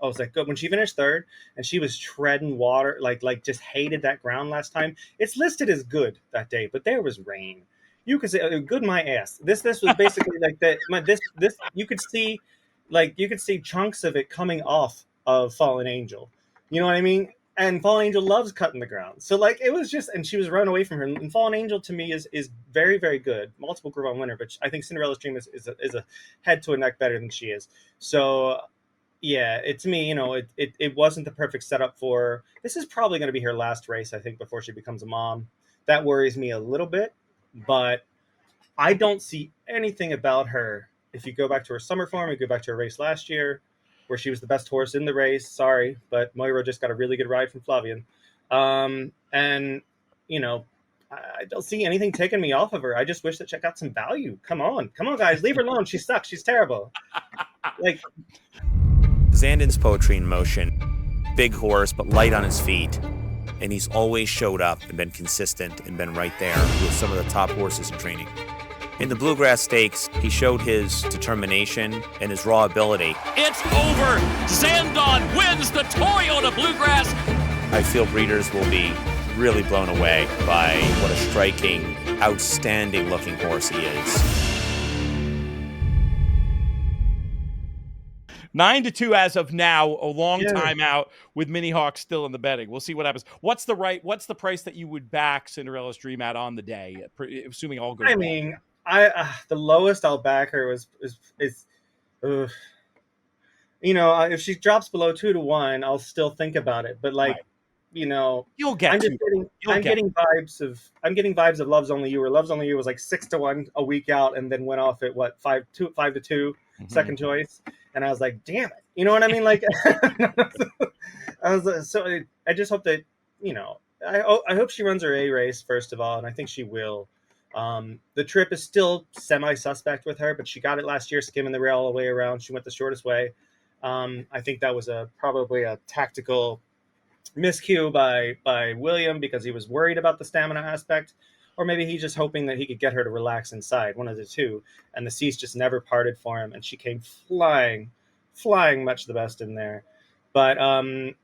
I was like, good. When she finished third and she was treading water, like just hated that ground last time. It's listed as good that day, but there was rain. You could say, good my ass. This was basically like that. This you could see, like you could see chunks of it coming off of Fallen Angel. You know what I mean? And Fallen Angel loves cutting the ground. So like it was just, and she was running away from her. And Fallen Angel to me is very, very good. Multiple Group 1 winner, but I think Cinderella's Dream is a head to a neck better than she is. So yeah, to me, it wasn't the perfect setup for her. This is probably going to be her last race, I think, before she becomes a mom. That worries me a little bit, but I don't see anything about her. If you go back to her summer form, you go back to her race last year, where she was the best horse in the race. Sorry, but Moira just got a really good ride from Flavian. And, I don't see anything taking me off of her. I just wish that she got some value. Come on, guys, leave her alone. She sucks. She's terrible. Like, Zandon's Poetry in Motion. Big horse, but light on his feet. And he's always showed up and been consistent and been right there with some of the top horses in training. In the Bluegrass Stakes, he showed his determination and his raw ability. It's over! Zandon wins the Toyota Bluegrass! I feel breeders will be really blown away by what a striking, outstanding looking horse he is. 9-2 as of now, a long time out with Mini Hawk still in the betting. We'll see what happens. What's the price that you would back Cinderella's Dream at on the day, assuming all goes well? mean, the lowest I'll back her is if she drops below 2-1, I'll still think about it. But like, you'll get. I'm getting vibes of Love's Only You, where Love's Only You was like 6-1 a week out, and then went off at 5-2, second choice, and I was like, damn it, you know what I mean? Like, I just hope that I hope she runs her A race first of all, and I think she will. The trip is still semi-suspect with her, but she got it last year, skimming the rail all the way around. She went the shortest way. I think that was probably a tactical miscue by William, because he was worried about the stamina aspect, or maybe he's just hoping that he could get her to relax inside, one of the two. And the seas just never parted for him, and she came flying much the best in there. But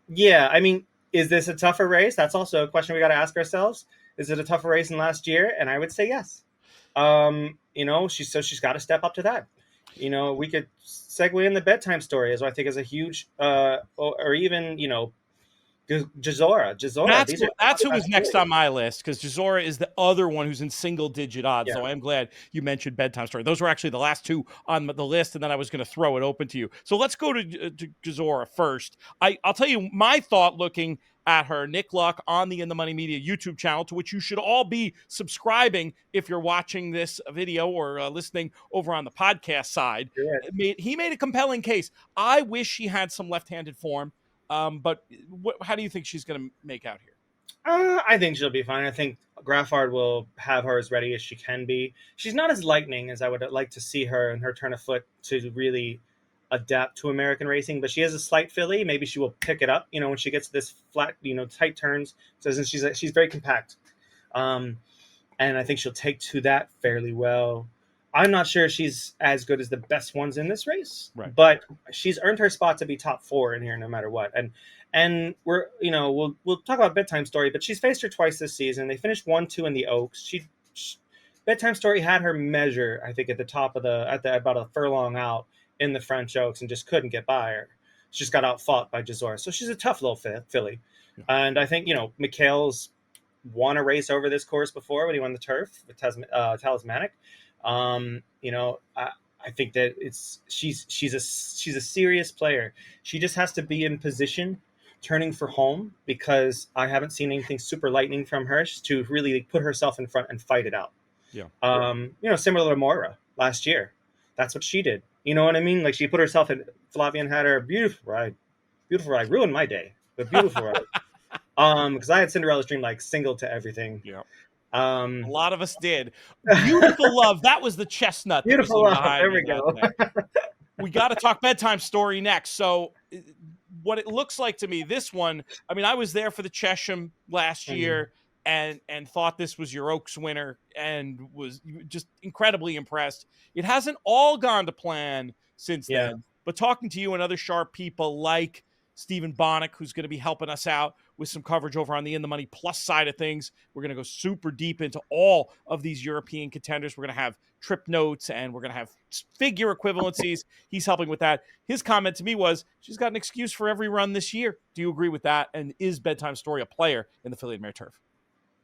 yeah, I mean, is this a tougher race? That's also a question we got to ask ourselves. Is it a tougher race than last year? And I would say yes. She's got to step up to that. We could segue in the bedtime story, as I think is a huge, or even Jazora. That's who was next on my list, because Jazora is the other one who's in single-digit odds. Yeah. So I am glad you mentioned bedtime story. Those were actually the last two on the list, and then I was going to throw it open to you. So let's go to Jazora first. I'll tell you my thought looking at her. Nick Luck on the In the Money Media YouTube channel, to which you should all be subscribing if you're watching this video or listening over on the podcast side. Yeah. He made a compelling case. I wish she had some left-handed form. But how do you think she's going to make out here? I think she'll be fine. I think Graffard will have her as ready as she can be. She's not as lightning as I would like to see her in her turn of foot to really adapt to American racing, but she has a slight filly. Maybe she will pick it up, when she gets this flat, tight turns. So she's very compact. And I think she'll take to that fairly well. I'm not sure she's as good as the best ones in this race, right, but she's earned her spot to be top 4 in here no matter what. And we're, we'll talk about Bedtime Story, but she's faced her twice this season. They finished 1-2 in the Oaks. Bedtime Story had her measure, I think, at the top of about a furlong out in the French Oaks, and just couldn't get by her. She just got outfought by Jazora. So she's a tough little filly. Yeah. And I think, Mikhail's won a race over this course before when he won the turf with Talismanic. I think that she's a serious player. She just has to be in position, turning for home, because I haven't seen anything super lightning from her to really put herself in front and fight it out. Yeah. Similar to Moira last year. That's what she did. You know what I mean? Like, she put herself in. Flavian had her beautiful ride, ruined my day, but beautiful ride. Because I had Cinderella's Dream like single to everything. Yeah. A lot of us did. Beautiful Love. That was the chestnut. Beautiful Love. There we go. We got to talk Bedtime Story next. So what it looks like to me, this one, I mean, I was there for the Chesham last year and thought this was your Oaks winner and was just incredibly impressed. It hasn't all gone to plan, since Yeah. then. But talking to you and other sharp people like Stephen Bonnick, who's going to be helping us out with some coverage over on the In the Money Plus side of things. We're going to go super deep into all of these European contenders. We're going to have trip notes and we're going to have figure equivalencies. He's helping with that. His comment to me was, she's got an excuse for every run this year. Do you agree with that? And is Bedtime Story a player in the affiliate Mare Turf?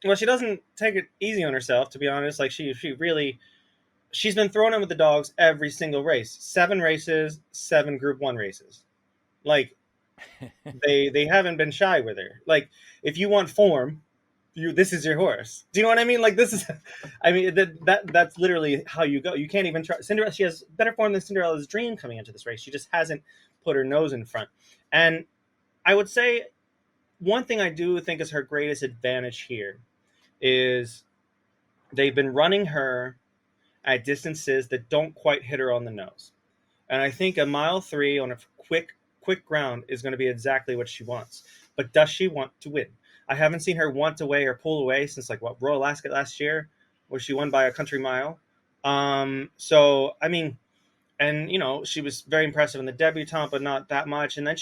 Well, she doesn't take it easy on herself, to be honest. Like she's been thrown in with the dogs every single race. 7 races, 7 Group 1 races. Like they haven't been shy with her. Like if you want form, this is your horse. Do you know what I mean? Like this is, I mean that's literally how you go. You can't even try. Cinderella, she has better form than Cinderella's Dream coming into this race. She just hasn't put her nose in front. And I would say one thing I do think is her greatest advantage here is they've been running her at distances that don't quite hit her on the nose. And I think a mile 3 on a quick ground is going to be exactly what she wants. But does she want to win? I haven't seen her want away or pull away since Royal Ascot last year, where she won by a country mile. So I mean, and she was very impressive in the debutante, but not that much. And then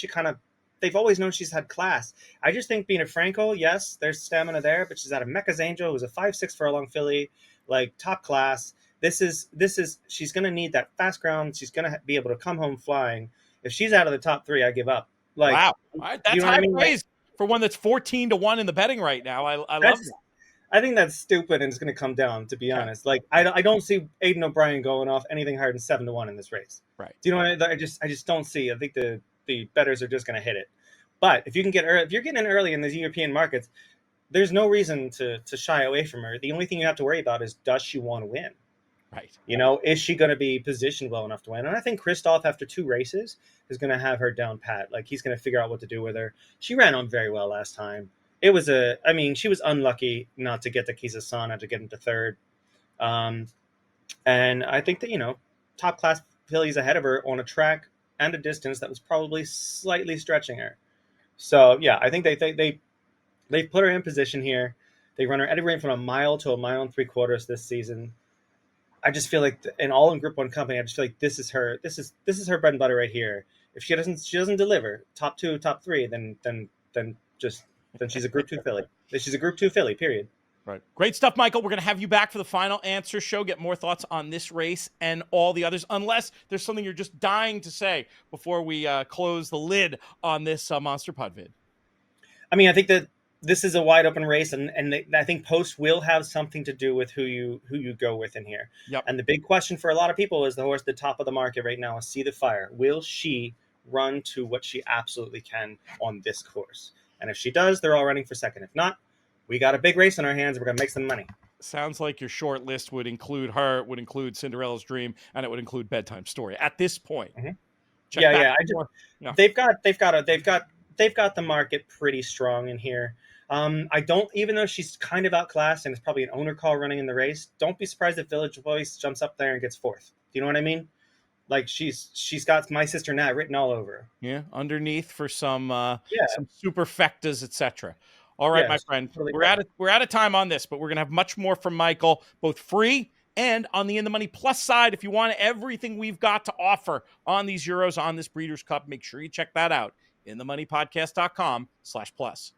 they've always known she's had class. I just think being a Franco, yes, there's stamina there, but she's out of Mecca's Angel, who's a 5'6" furlong filly, like top class. She's going to need that fast ground. She's going to be able to come home flying. If she's out of the top 3, I give up. Like, wow, that's high praise for one that's 14-1 in the betting right now. I love that. I think that's stupid, and it's going to come down, to be honest. Like, I don't see Aidan O'Brien going off anything higher than 7-1 in this race. Right. Do you know what I just don't see? I think the bettors are just going to hit it. But if you can if you're getting in early in these European markets, there's no reason to shy away from her. The only thing you have to worry about is, does she want to win? Right. Is she going to be positioned well enough to win? And I think Christoph, after 2 races, is going to have her down pat. Like, he's going to figure out what to do with her. She ran on very well last time. She was unlucky not to get the Kisasana to get into 3rd. And I think that, top class fillies ahead of her on a track and a distance that was probably slightly stretching her. So, yeah, I think they put her in position here. They run her anywhere from a mile to a mile and 3/4 this season. I just feel like, in Group 1 company, I just feel like this is her her bread and butter right here. If she doesn't deliver top 2, top 3, then she's a Group 2 filly. She's a Group 2 filly, period. Right. Great stuff, Michael. We're going to have you back for the final answer show, get more thoughts on this race and all the others, unless there's something you're just dying to say before we close the lid on this Monster Pod vid. I mean, I think that this is a wide open race, and I think post will have something to do with who you go with in here. Yep. And the big question for a lot of people is the horse at the top of the market right now is See the Fire. Will she run to what she absolutely can on this course? And if she does, they're all running for second. If not, we got a big race on our hands. We're going to make some money. Sounds like your short list would include her, it would include Cinderella's Dream, and it would include Bedtime Story at this point. Mm-hmm. Yeah. They've got the market pretty strong in here. Even though she's kind of outclassed and it's probably an owner call running in the race, don't be surprised if Village Voice jumps up there and gets 4th. Do you know what I mean? Like, she's got My Sister Nat written all over her. Yeah, underneath for some superfectas, etc. All right, my friend, totally we're out of time on this, but we're gonna have much more from Michael, both free and on the In the Money Plus side. If you want everything we've got to offer on these Euros, on this Breeders' Cup, make sure you check that out. InTheMoneyPodcast.com/plus.